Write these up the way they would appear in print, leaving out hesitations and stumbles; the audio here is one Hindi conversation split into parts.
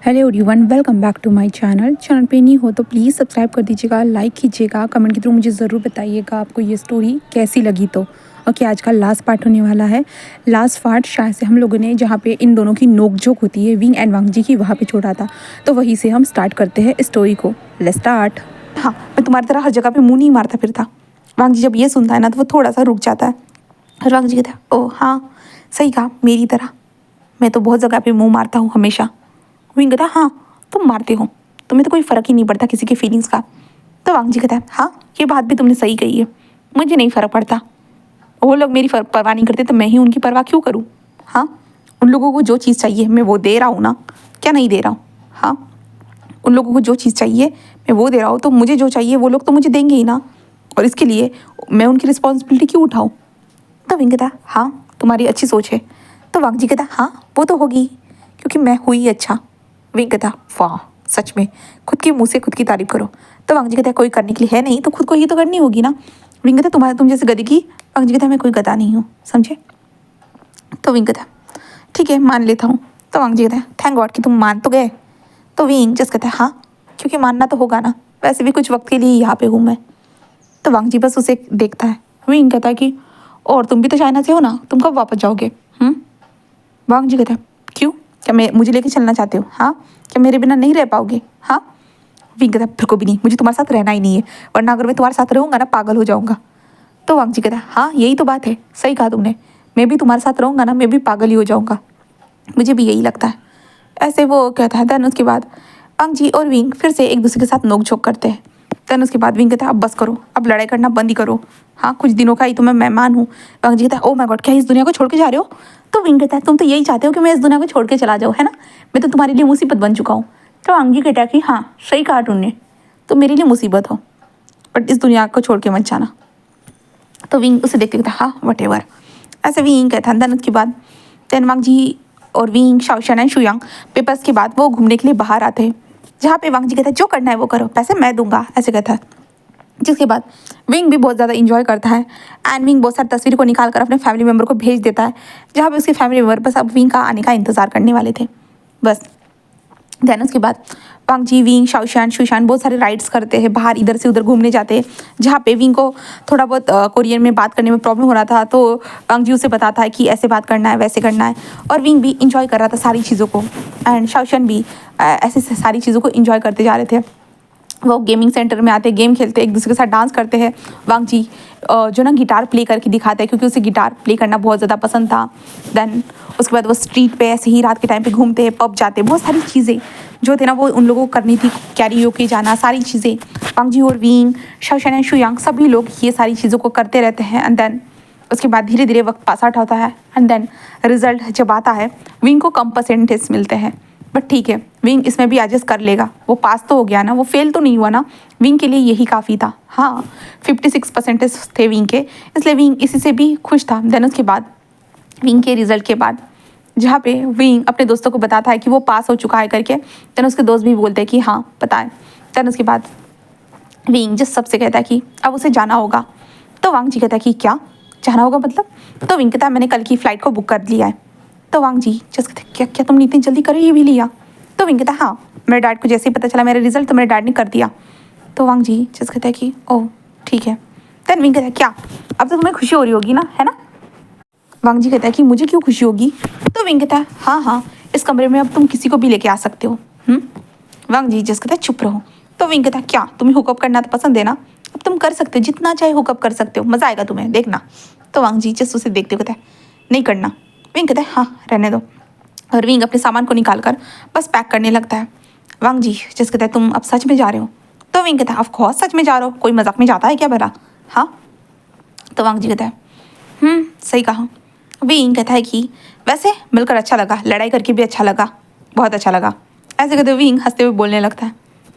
Hello everyone, welcome back to my channel पे नहीं हो तो प्लीज़ सब्सक्राइब कर दीजिएगा, लाइक कीजिएगा, कमेंट के थ्रू मुझे ज़रूर बताइएगा आपको ये स्टोरी कैसी लगी। तो ओके, आज का लास्ट पार्ट होने वाला है। लास्ट पार्ट शायद से हम लोगों ने जहाँ पे इन दोनों की नोकझोंक होती है विंग एंड वांगजी की, वहाँ पे छोड़ा था। तो वहीं से हम स्टार्ट करते हैं स्टोरी को। Let's start. हाँ, मैं तुम्हारी तरह हर जगह पे मुँह नहीं मारता फिरता। वांगजी जब ये सुनता है ना तो वो थोड़ा सा रुक जाता है और वांगजी कहता है, ओह हाँ सही कहा, मेरी तरह मैं तो बहुत जगह पे मुँह मारता हूँ हमेशा। विंग कहता है, हाँ तुम मारते हो, तुम्हें तो कोई फ़र्क ही नहीं पड़ता किसी के फीलिंग्स का। तो वांगजी कहता है, हाँ ये बात भी तुमने सही कही है, मुझे नहीं फ़र्क पड़ता। वो लोग मेरी परवाह नहीं करते तो मैं ही उनकी परवाह क्यों करूँ। हाँ, उन लोगों को जो चीज़ चाहिए मैं वो दे रहा हूँ ना, क्या नहीं दे रहा हूँ। हाँ, उन लोगों को जो चीज़ चाहिए मैं वो दे रहा हूँ, तो मुझे जो चाहिए वो लोग तो मुझे देंगे ही ना, और इसके लिए मैं उनकी रिस्पॉन्सिबिलिटी क्यों उठाऊँ। तो विंग कहता है, हाँ तुम्हारी अच्छी सोच है। तो वांगजी कहता है, हाँ वो तो होगी क्योंकि मैं हुई अच्छा। विंग कहता, वाह सच में खुद के मुंह से खुद की तारीफ करो। तो वांगजी कहता है, कोई करने के लिए है नहीं तो खुद को ही तो करनी होगी ना। विंग कहता, तुम जैसे गधी की। वांगजी कहता, मैं कोई गधा नहीं हूँ, समझे। तो विंग कहता, ठीक है मान लेता हूँ। तो वांगजी कहता है, थैंक गॉड कि तुम मान तो गए। तो विंग जस्ट कहता है, हाँ क्योंकि मानना तो होगा ना, वैसे भी कुछ वक्त के लिए यहाँ पे हूँ मैं। तो वांगजी बस उसे देखता है। विंग कहता है कि और तुम भी तो चाइना से हो ना, तुम कब वापस जाओगे। वांगजी कहता है, क्यों, क्या मैं मुझे लेके चलना चाहते हो। हाँ, क्या मेरे बिना नहीं रह पाओगे। हाँ, विंग कहता है, फिर को भी नहीं, मुझे तुम्हारे साथ रहना ही नहीं है, वरना अगर मैं तुम्हारे साथ रहूँगा ना पागल हो जाऊँगा। तो वांगजी कहता है, हाँ यही तो बात है, सही कहा तुमने, मैं भी तुम्हारे साथ रहूँगा ना मैं भी पागल ही हो जाऊँगा, मुझे भी यही लगता है। ऐसे वो कहता है। देन उसके बाद वांगजी और विंग फिर से एक दूसरे के साथ नोक-झोंक करते हैं। देन उसके बाद विंग कहता है, अब बस करो, अब लड़ाई करना बंद ही करो। हाँ, कुछ दिनों का ही तो मैं मेहमान हूँ। वांगजी कहता है, ओह माय गॉड, क्या इस दुनिया को छोड़ के जा रहे हो। तो विंग कहता है, तुम तो यही चाहते हो कि मैं इस दुनिया को छोड़ के चला जाऊँ, है ना, मैं तो तुम्हारे लिए मुसीबत बन चुका हूँ। तो वांगजी कहता है कि हाँ सही कहा तुमने, तो मेरे लिए मुसीबत हो, बट इस दुनिया को छोड़ के मत जाना। तो विंग उसे देखते कहता, हाँ वट एवर, ऐसे विंग कहता है। देन उसके बाद देन वांगजी और विंग, शाओशन एंड शुयांग पेपर्स के बाद वो घूमने के लिए बाहर आते हैं, जहाँ पे वांगजी कहता है, जो करना है वो करो, पैसे मैं दूंगा, ऐसे कहता है। जिसके बाद विंग भी बहुत ज़्यादा इंजॉय करता है एंड विंग बहुत सारी तस्वीर को निकाल कर अपने फैमिली मेम्बर को भेज देता है, जहाँ पे उसके फैमिली मेम्बर बस अब विंग का आने का इंतज़ार करने वाले थे बस। देन उसके बाद वांगजी, विंग, शाओशान, शुशान बहुत सारे राइड्स करते हैं, बाहर इधर से उधर घूमने जाते हैं, जहाँ पे विंग को थोड़ा बहुत कोरियन में बात करने में प्रॉब्लम हो रहा था, तो वांगजी उसे बताता है कि ऐसे बात करना है, वैसे करना है, और विंग भी इंजॉय कर रहा था सारी चीज़ों को एंड शाओशान भी ऐसे सारी चीज़ों को इंजॉय करते जा रहे थे। वो गेमिंग सेंटर में आते, गेम खेलते, एक दूसरे के साथ डांस करते हैं। वांगजी जो ना गिटार प्ले करके दिखाता है क्योंकि उसे गिटार प्ले करना बहुत ज़्यादा पसंद था। देन उसके बाद वो स्ट्रीट पे ऐसे ही रात के टाइम पे घूमते हैं, पब जाते हैं, बहुत सारी चीज़ें जो थे ना वो उन लोगों को करनी थी, कैरियोके जाना, सारी चीज़ें। वांगजी और विंग, शाओशन एंड शुयांग सभी लोग ये सारी चीज़ों को करते रहते हैं एंड देन उसके बाद धीरे धीरे वक्त पास आउट होता है एंड देन रिजल्ट जब आता है विंग को कम परसेंटेज मिलते हैं, बट ठीक है विंग इसमें भी एडजस्ट कर लेगा, वो पास तो हो गया ना, वो फेल तो नहीं हुआ ना, विंग के लिए यही काफ़ी था। हाँ, 56% थे विंग के, इसलिए विंग इसी से भी खुश था। देन उसके बाद विंग के रिजल्ट के बाद जहाँ पे विंग अपने दोस्तों को बताता है कि वो पास हो चुका है करके, देन उसके दोस्त भी बोलते हैं कि हाँ पता है। देन उसके बाद विंग जिस सबसे कहता है कि अब उसे जाना होगा। तो वांगजी कहता है कि क्या जाना होगा मतलब। तो विंग कहता है, मैंने कल की फ़्लाइट को बुक कर लिया है। तो वांगजी जस्ट कहते, क्या क्या तुमने इतनी जल्दी कर ही भी लिया। तो विंग कहता है, हाँ मेरे डैड को जैसे ही पता चला मेरा रिजल्ट तो मेरे डैड ने कर दिया। तो वांगजी जस्ट कहता है कि ओह ठीक है। देन विंग कहता है, क्या अब तो तुम्हें खुशी हो रही होगी ना, है ना। वांगजी कहता है कि मुझे क्यों खुशी होगी। तो विंग कहता है, हाँ हाँ इस कमरे में अब तुम किसी को भी लेके आ सकते हो। वांगजी जस्ट कहता है, चुप रहो। तो विंग कहता है, क्या तुम्हें हुकअप करना तो पसंद है ना, अब तुम कर सकते हो, जितना चाहे हुकअप कर सकते हो, मज़ा आएगा तुम्हें, देखना। तो वांगजी जस्ट उसे देखते हुए कहता है, नहीं करना। विंग कहता है, हाँ रहने दो, और विंग अपने सामान को निकाल कर बस पैक करने लगता है। वांगजी जस्ट कहता है, तुम अब सच में जा रहे हो। तो विंग कहता है, ऑफ कोर्स सच में जा रहा हो, कोई मजाक में जाता है क्या भला। हाँ। तो वांगजी कहता है, सही कहा। विंग कहता है कि वैसे मिलकर अच्छा लगा, लड़ाई करके भी अच्छा लगा, बहुत अच्छा लगा। ऐसे कहते विंग हंसते हुए बोलने लगता है।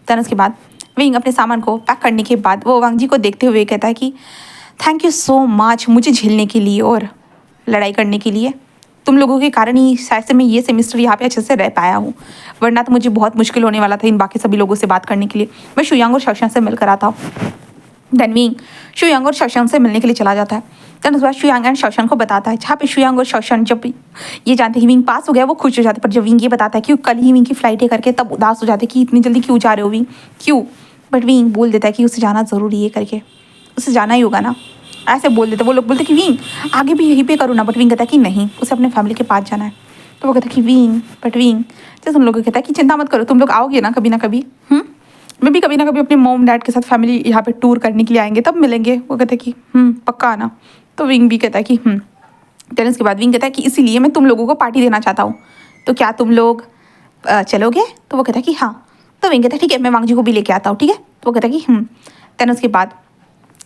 देन उसके बाद विंग अपने सामान को पैक करने के बाद वो वांगजी को देखते हुए कहता है कि थैंक यू सो मच मुझे झेलने के लिए और लड़ाई करने के लिए, तुम लोगों के कारण ही शायद से मैं ये सेमेस्टर यहाँ पे अच्छे से रह पाया हूँ, वरना तो मुझे बहुत मुश्किल होने वाला था इन बाकी सभी लोगों से बात करने के लिए। मैं शुयांग और शाओशान से मिलकर आता हूँ। देन विंग शुयांग और शशांक से मिलने के लिए चला जाता है। देन उसके बाद शुयांग एंड शशांक को बताता है, जहाँ पे शुयांग और शशांक जब ये जानते हैं कि विंग पास हो गया वो खुश हो जाते हैं। पर जब विंग ये बताता है कि कल ही विंग की फ्लाइट है करके, तब उदास हो जाते हैं कि इतनी जल्दी क्यों जा रहे हो विंग, क्यों। बट विंग बोल देता है कि उसे जाना ज़रूरी है करके, उसे जाना ही होगा ना, ऐसे बोल देते। वो लोग बोलते कि विंग आगे भी यहीं पे करो ना, बट विंग कहता है कि नहीं, उसे अपने फैमिली के पास जाना है। तो वो कहता है कि विंग, बट विंग जैसे उन लोगों को कहता है कि चिंता मत करो, तुम लोग आओगे ना कभी ना कभी, मैं भी कभी ना कभी अपने मॉम डैड के साथ फैमिली यहाँ पे टूर करने के लिए आएंगे, तब मिलेंगे। वो कहते हैं कि पक्का आना। तो विंग भी कहता है कि देन उसके बाद विंग कहता है कि इसीलिए मैं तुम लोगों को पार्टी देना चाहता हूँ, तो क्या तुम लोग चलोगे। तो वो कहता है कि हाँ। तो विंग कहता है ठीक है, मैं वांग जी को भी लेके आता हूँ, ठीक है। तो वो कहता है कि देन उसके बाद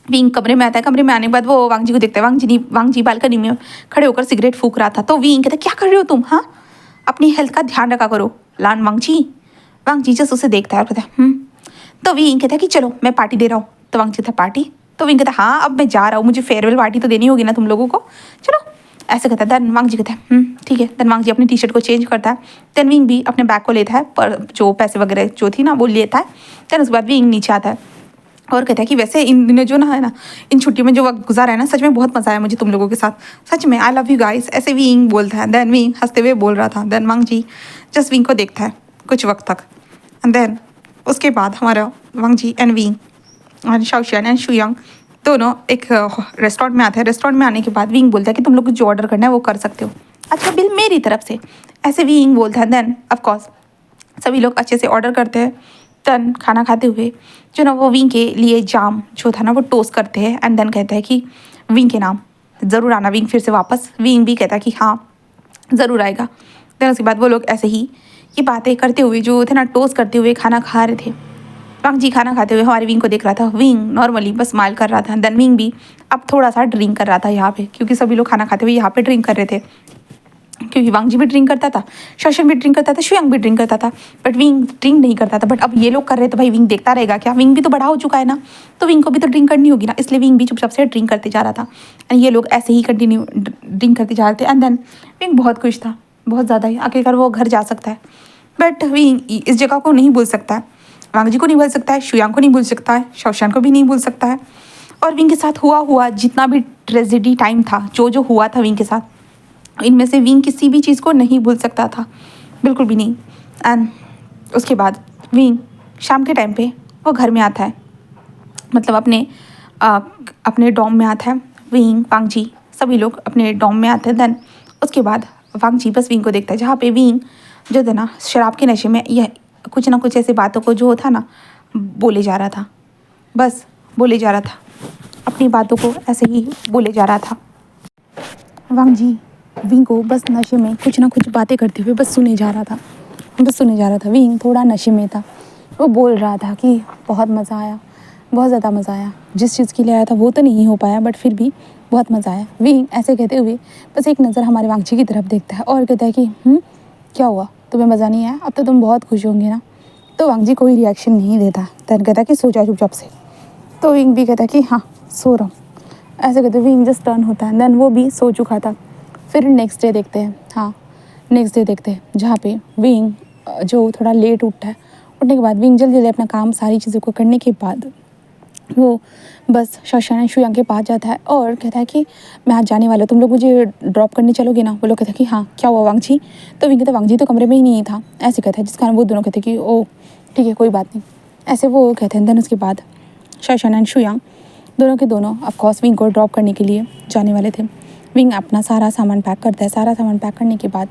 विंग कमरे में आता है। कमरे में आने के बाद वो वांग जी को देखता है। वांग जी बालकनी में खड़े होकर सिगरेट फूक रहा था। तो विंग कहता है क्या कर रहे हो तुम, हाँ अपनी हेल्थ का ध्यान रखा करो लान वांग जी जस्ट उसे देखता है और कहता है तो विंग कहता है कि चलो मैं पार्टी दे रहा हूँ। तो वांग जी कहता है पार्टी। तो विंग कहता है हाँ अब मैं जा रहा हूँ, मुझे फेयरवेल पार्टी तो देनी होगी ना तुम लोगों को, चलो ऐसे कहता है। देन वांग जी कहता है ठीक है। देन वांग जी अपनी टी शर्ट को चेंज करता है। देन विंग भी अपने बैग को लेता है, पर जो पैसे वगैरह जो थी ना वो लेता है। देन उसके बाद विंग नीचे आता है और कहता है कि वैसे इन दिनों जो ना है ना, इन छुट्टियों में जो वक्त गुजारा है ना, सच में बहुत मज़ा आया मुझे तुम लोगों के साथ, सच में आई लव यू गाइस, ऐसे विंग बोलता है। देन विंग हंसते हुए बोल रहा था। देन वांग जी जस्ट विंग को देखता है कुछ वक्त तक। एंड देन उसके बाद हमारा वांग जी एंड विंग और शाओशियान एंड शुयांग दोनों एक रेस्टोरेंट में आते हैं। रेस्टोरेंट में आने के बाद विंग बोलता है कि तुम लोग जो ऑर्डर करना है वो कर सकते हो, अच्छा बिल मेरी तरफ से, ऐसे विंग बोलता है। देन ऑफकोर्स सभी लोग अच्छे से ऑर्डर करते हैं। देन खाना खाते हुए जो ना वो विंग के लिए जाम जो था ना वो टोस्ट करते हैं। एंड देन कहता है कि विंग के नाम ज़रूर आना विंग फिर से वापस। विंग भी कहता है कि हाँ ज़रूर आएगा। देन उसके बाद वो लोग ऐसे ही ये बातें करते हुए जो थे ना टोस्ट करते हुए खाना खा रहे थे। वांग जी खाना खाते हुए हमारे विंग को देख रहा था। विंग नॉर्मली बस स्माइल कर रहा था। देन विंग भी अब थोड़ा सा ड्रिंक कर रहा था यहाँ पे, क्योंकि सभी लोग खाना खाते हुए यहाँ पे ड्रिंक कर रहे थे, क्योंकि वांग जी भी ड्रिंक करता था, शशांक भी ड्रिंक करता था, शुयांग भी ड्रिंक करता था, बट विंग ड्रिंक नहीं करता था। बट अब ये लोग कर रहे थे, भाई विंग देखता रहेगा क्या, विंग भी तो बड़ा हो चुका है ना, तो विंग को भी तो ड्रिंक करनी होगी ना, इसलिए विंग भी चुपचाप से ड्रिंक करते जा रहा था। एंड ये लोग ऐसे ही कंटिन्यू ड्रिंक करते जा रहे थे। एंड देन विंग बहुत खुश था, बहुत ज़्यादा ही, आखिरकार वो घर जा सकता है। बट विंग इस जगह को नहीं भूल सकता है, वांग जी को नहीं भूल सकता है, शुयांग को नहीं भूल सकता है, शशांक को भी नहीं भूल सकता है। और विंग के साथ हुआ जितना भी ट्रेजेडी टाइम था, जो हुआ था विंग के साथ, इनमें से विंग किसी भी चीज़ को नहीं भूल सकता था, बिल्कुल भी नहीं। एंड उसके बाद विंग शाम के टाइम पे वो घर में आता है, मतलब अपने डॉम में आता है। विंग वांग जी सभी लोग अपने डॉम में आते हैं। देन उसके बाद वांग जी बस विंग को देखता है, जहाँ पे विंग जो था ना शराब के नशे में यह कुछ ना कुछ ऐसे बातों को जो था ना बोले जा रहा था, बस बोले जा रहा था, अपनी बातों को ऐसे ही बोले जा रहा था। वांग जी विंग को बस नशे में कुछ ना कुछ बातें करते हुए बस सुने जा रहा था। विंग थोड़ा नशे में था, वो बोल रहा था कि बहुत मज़ा आया, बहुत ज़्यादा मज़ा आया, जिस चीज़ के लिए आया था वो तो नहीं हो पाया, बट फिर भी बहुत मज़ा आया। विंग ऐसे कहते हुए बस एक नज़र हमारे वांग जी की तरफ देखता है और कहता है कि क्या हुआ, तुम्हें मज़ा नहीं आया, अब तो तुम बहुत खुश होंगे ना। तो वांग जी कोई रिएक्शन नहीं देता। देन कहता है कि सो जाओ चुपचाप से। तो विंग भी कहता है कि हाँ सो रहा हूँ, ऐसे कहते विंग जस्ट टर्न होता है। देन वो भी सो चुका था। फिर नेक्स्ट डे देखते हैं जहाँ पे विंग जो थोड़ा लेट उठता है। उठने के बाद विंग जल्दी जल्दी अपना काम सारी चीज़ों को करने के बाद वो बस शशांक शुयांग के पास जाता है और कहता है कि मैं आज जाने वाला हूँ, तुम लोग मुझे ड्रॉप करने चलोगे ना। वो लोग कहते हैं कि हाँ क्या हुआ वांग जी। तो विंग कहता है वांग जी तो कमरे में ही नहीं था, ऐसे कहता है, जिस कारण वो दोनों कहते हैं कि ओ ठीक है कोई बात नहीं, ऐसे वो कहते हैं। देन उसके बाद शशांक एंड शुयांग दोनों के दोनों ऑफकोर्स विंग को ड्रॉप करने के लिए जाने वाले थे। विंग अपना सारा सामान पैक करता है। सारा सामान पैक करने के बाद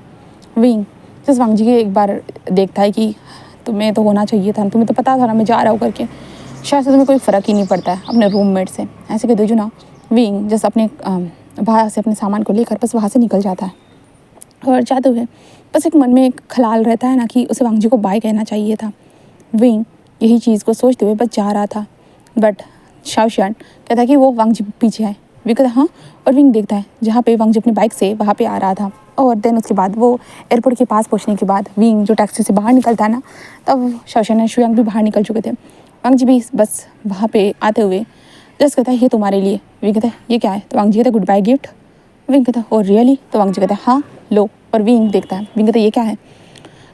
विंग जस्ट वांग जी के एक बार देखता है कि तुम्हें तो होना चाहिए था, तुम्हें तो पता था ना मैं जा रहा हूँ करके, शायद से तुम्हें कोई फ़र्क ही नहीं पड़ता है अपने रूममेट से, ऐसे कहते जो ना। विंग जस्ट अपने बाहर से अपने सामान को लेकर बस वहाँ से निकल जाता है। और जाते हुए बस एक मन में एक ख़याल रहता है ना कि उसे वांग जी को बाय कहना चाहिए था। विंग यही चीज़ को सोचते हुए बस जा रहा था, बट शाओशियान कहता है कि वो वांग जी पीछे है। विंग कहता है हाँ, और विंग देखता है जहाँ पे वांग जी अपनी बाइक से वहाँ पे आ रहा था। और देन उसके बाद वो एयरपोर्ट के पास पहुँचने के बाद विंग जो टैक्सी से बाहर निकलता है ना, तब शाओशियान और शुयांग भी बाहर निकल चुके थे। वांग जी भी बस वहाँ पे आते हुए जस्ट कहता है ये तुम्हारे लिए। विंग कहता है ये क्या है। तो वांग जी कहता है गुड बाय गिफ्ट। विंग कहता है ओ रियली। तो वांग जी कहता है हाँ लो। और विंग देखता है, विंग कहता है ये क्या है।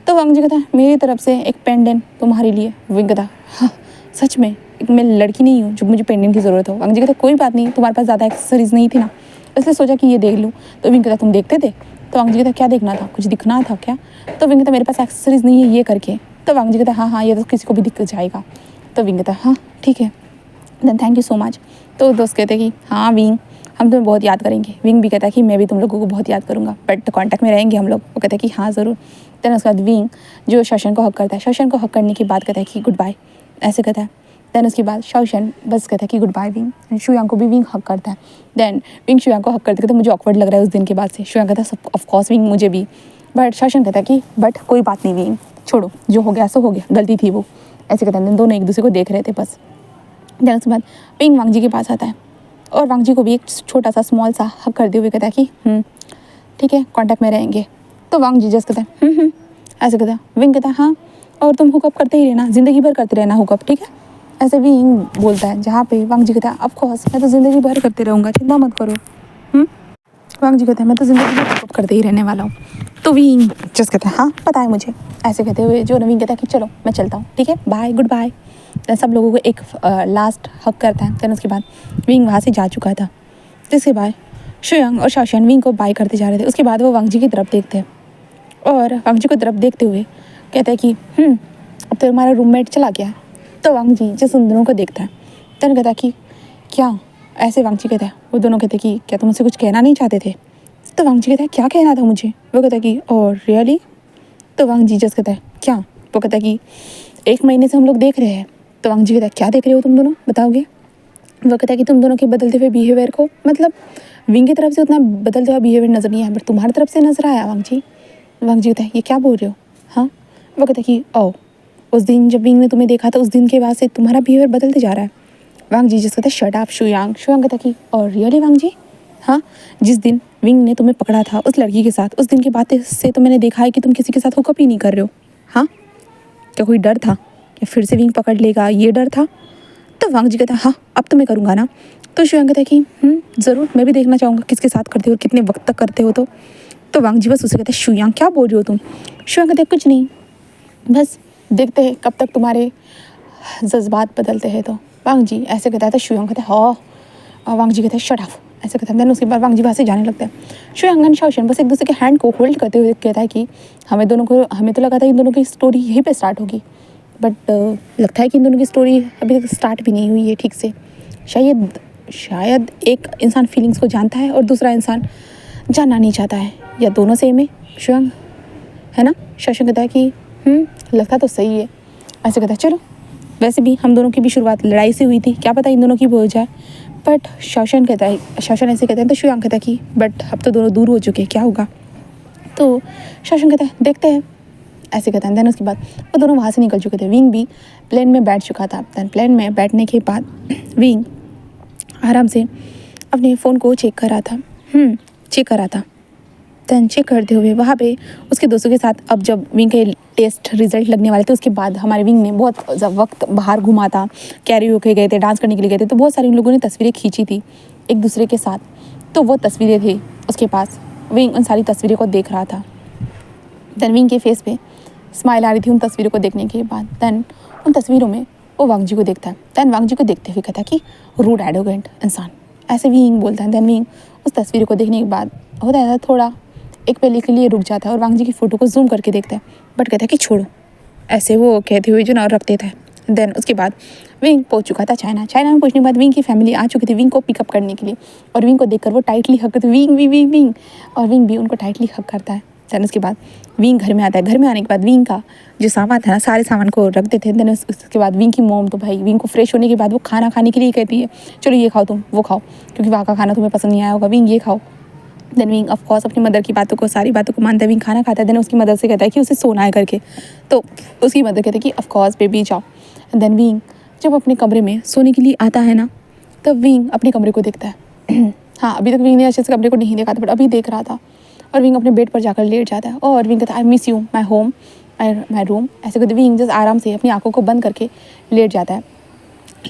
तो वांग जी कहता है मेरी तरफ से एक पेंडेंट तुम्हारे लिए। विंग कहता है हाँ सच में मैं लड़की नहीं हूँ जो मुझे पेंडेंट की ज़रूरत हो। वांग जी कहता कोई बात नहीं, तुम्हारे पास ज़्यादा एक्सेसरीज नहीं थी ना, इसलिए सोचा कि ये देख लूँ। तो विंग कहता तुम देखते थे? तो वांग जी कहता क्या देखना था, कुछ दिखना था क्या? तो विंग कहता मेरे पास एक्सेसरीज नहीं है ये करके। तो वांग जी कहता हाँ हाँ, ये तो किसी को भी दिख जाएगा। तो विंग कहता हाँ ठीक है, then thank you so much. तो दोस्त कहते कि हाँ विंग, हम तुम्हें बहुत याद करेंगे। विंग भी कहता है कि मैं भी तुम लोगों को बहुत याद करूँगा, बट कॉन्टैक्ट में रहेंगे हम लोग। वो कहता है कि हाँ ज़रूर। देन उसके बाद विंग जो शौशन को हक करता है, शौशन को हक करने के बाद कहता है कि गुड बाय, ऐसे कहता है। देन उसके बाद शौशन बस कहता है कि गुड बाय विंग। शुयांग को भी विंग हक करता है। देन विंग शुयांग को हक करते कहते मुझे ऑकवर्ड लग रहा है उस दिन के बाद से। शुयांग कहता है ऑफकोर्स विंग मुझे भी, बट शौशन कहता है कि बट कोई बात नहीं विंग, छोड़ो जो हो गया सो हो गया, गलती थी वो, ऐसे कहते हैं। दोनों एक दूसरे को देख रहे थे बस। देन उसके बाद विंग वांग जी के पास आता है और वांग जी को भी एक छोटा सा स्मॉल सा हक करते हुए कहता है कि ठीक है कॉन्टैक्ट में रहेंगे। तो वांग जी जस्ट कहता है ऐसे कहता है। विंग कहता है हाँ, और तुम हुकअप करते ही रहना, ज़िंदगी भर करते रहना हुकअप, ठीक है, ऐसे विंग बोलता है। जहाँ पे वांग जी कहता है ऑफकोर्स मैं तो ज़िंदगी भर करते रहूँगा, चिंता मत करो। वांग जी कहता है मैं तो ज़िंदगी भर हुकअप करते ही रहने वाला हूँ। तो विंग जस्ट कहता है हाँ पता है मुझे, ऐसे कहते हुए जो विंग कहता है कि चलो मैं चलता हूँ, ठीक है बाय, गुड बाय। सब लोगों को एक लास्ट हक करता है। देन उसके बाद विंग वहाँ से जा चुका था। जिसके बाद शुयांग और शौशन विंग को बाय करते जा रहे थे। उसके बाद वो वांग जी की तरफ देखते हैं और वांग जी को तरफ देखते हुए कहते हैं कि अब तो हमारा रूममेट चला गया है। तो वांग जी जिस उन दोनों को देखता है, देन कहता है कि क्या, ऐसे वांग जी कहता है। वो दोनों कहते हैं कि क्या तुम मुझसे कुछ कहना नहीं चाहते थे? तो वांग जी कहता है क्या कहना था मुझे? वो कहता है कि और रियली? तो वांग जी जस्ट कहता है क्या? वो कहता है कि 1 महीने से हम लोग देख रहे हैं। तो वांग जी कहता है क्या देख रहे हो तुम दोनों, बताओगे? वो कहता है कि तुम दोनों के बदलते हुए बिहेवियर को, मतलब विंग की तरफ से उतना बदलता हुआ बिहेवियर नज़र नहीं आया, बट तुम्हारी तरफ से नजर आया वांग जी। वांग जी कहता है ये क्या बोल रहे हो? हाँ। वो कहता है कि ओ, उस दिन जब विंग ने तुम्हें देखा था उस दिन के बाद से तुम्हारा बिहेवियर बदलते जा रहा है। वांग जी जिस कहता है शट अप शुयांग। शुयांग कहता है कि और रियली वांग जी? हाँ, जिस दिन विंग ने तुम्हें पकड़ा था उस लड़की के साथ, उस दिन के बाद से तो मैंने देखा है कि तुम किसी के साथ हुकअप ही नहीं कर रहे हो। हाँ, क्या कोई डर था कि फिर से विंग पकड़ लेगा, ये डर था? तो वांग जी कहता है हाँ अब तो मैं करूँगा ना। तो शुयांग कहता है कि ज़रूर, मैं भी देखना चाहूँगा किसके साथ करते हो और कितने वक्त तक करते हो। तो वांग जी बस उसे कहते हैं शुयांग क्या बोल रही हो तुम? शुयांग कहते हैं कुछ नहीं, बस देखते हैं कब तक तुम्हारे जज्बात बदलते हैं। तो वांग जी ऐसे कहता है। तो शुयांग कहता है हाँ। वांग जी कहते हैं शट अप, ऐसे कहता है। देन उसके बाद वांग जी वहाँ से जाने लगता है। शुयांग एंड शौशन बस एक दूसरे के हैंड को होल्ड करते हुए कहता है कि हमें तो लगा था इन दोनों की स्टोरी यहीं पे स्टार्ट होगी, बट लगता है कि इन दोनों की स्टोरी अभी तक स्टार्ट भी नहीं हुई है ठीक से। शायद एक इंसान फीलिंग्स को जानता है और दूसरा इंसान जानना नहीं चाहता है, या दोनों सेम है शुयांग, है ना? शौशन कहता है कि लगता तो सही है। ऐसे कहता है चलो, वैसे भी हम दोनों की भी शुरुआत लड़ाई से हुई थी, क्या पता इन दोनों की भी हो जाए। बट शौशन ऐसे कहता है। तो शुयांग कहता है कि बट अब तो दोनों दूर हो चुके हैं, क्या होगा? तो शौशन कहता है देखते हैं, ऐसे कहता है। देन उसके बाद वो दोनों वहाँ से निकल चुके थे। विंग भी प्लेन में बैठ चुका था। देन प्लेन में बैठने के बाद विंग आराम से अपने फ़ोन को चेक कर रहा था। देन चेक करते हुए वहाँ पे उसके दोस्तों के साथ, अब जब विंग के टेस्ट रिजल्ट लगने वाले थे उसके बाद हमारे विंग ने बहुत वक्त बाहर घूमा था, कैरियोके गए थे, डांस करने के लिए गए थे, तो बहुत सारे उन लोगों ने तस्वीरें खींची थी एक दूसरे के साथ। तो वो तस्वीरें थी उसके पास, विंग उन सारी तस्वीरों को देख रहा था। देन विंग के फेस पे स्माइल आ रही थी उन तस्वीरों को देखने के बाद। देन उन तस्वीरों में वो वांग जी को देखता है। देन वांग जी को देखते हुए कहता है कि रूड एरोगेंट इंसान, ऐसे विंग बोलता है। देन विंग उस तस्वीर को देखने के बाद होता है थोड़ा एक पल के लिए रुक जाता है और वांग जी की फ़ोटो को जूम करके देखता है, बट कहता है कि छोड़ो, ऐसे वो कहते हुए जो ना रख देता है। देन उसके बाद विंग पहुंच चुका था चाइना में पहुंचने के बाद विंग की फैमिली आ चुकी थी विंग को पिकअप करने के लिए, और विंग को देखकर वो टाइटली हक करते विंग, और विंग भी उनको टाइटली हक करता है। देन उसके बाद विंग घर में आता है। घर में आने के बाद विंग का जो सामान था ना, सारे सामान को रख देते हैं। देन उसके बाद विंग की मॉम तो भाई विंग को फ्रेश होने के बाद वो खाना खाने के लिए कहती है चलो ये खाओ तुम वो खाओ, क्योंकि वहाँ का खाना तुम्हें पसंद नहीं आया होगा, विंग ये खाओ। देन विंग ऑफकोर्स अपनी मदर की सारी बातों को मानता है। विंग खाना खाता है। देन उसकी मदर से कहता है कि उसे सोना है करके, तो उसकी मदर कहती है कि ऑफकोर्स बेबी जाओ। देन विंग जब अपने कमरे में सोने के लिए आता है ना, तब विंग अपने कमरे को देखता है। हाँ, अभी तक विंग ने अच्छे से कमरे को नहीं देखा था, बट अभी देख रहा था। और विंग अपने बेड पर जाकर लेट जाता है और विंग कहता है I miss you my home my room, ऐसे कहते विंग जस्ट आराम से अपनी आंखों को बंद करके लेट जाता है।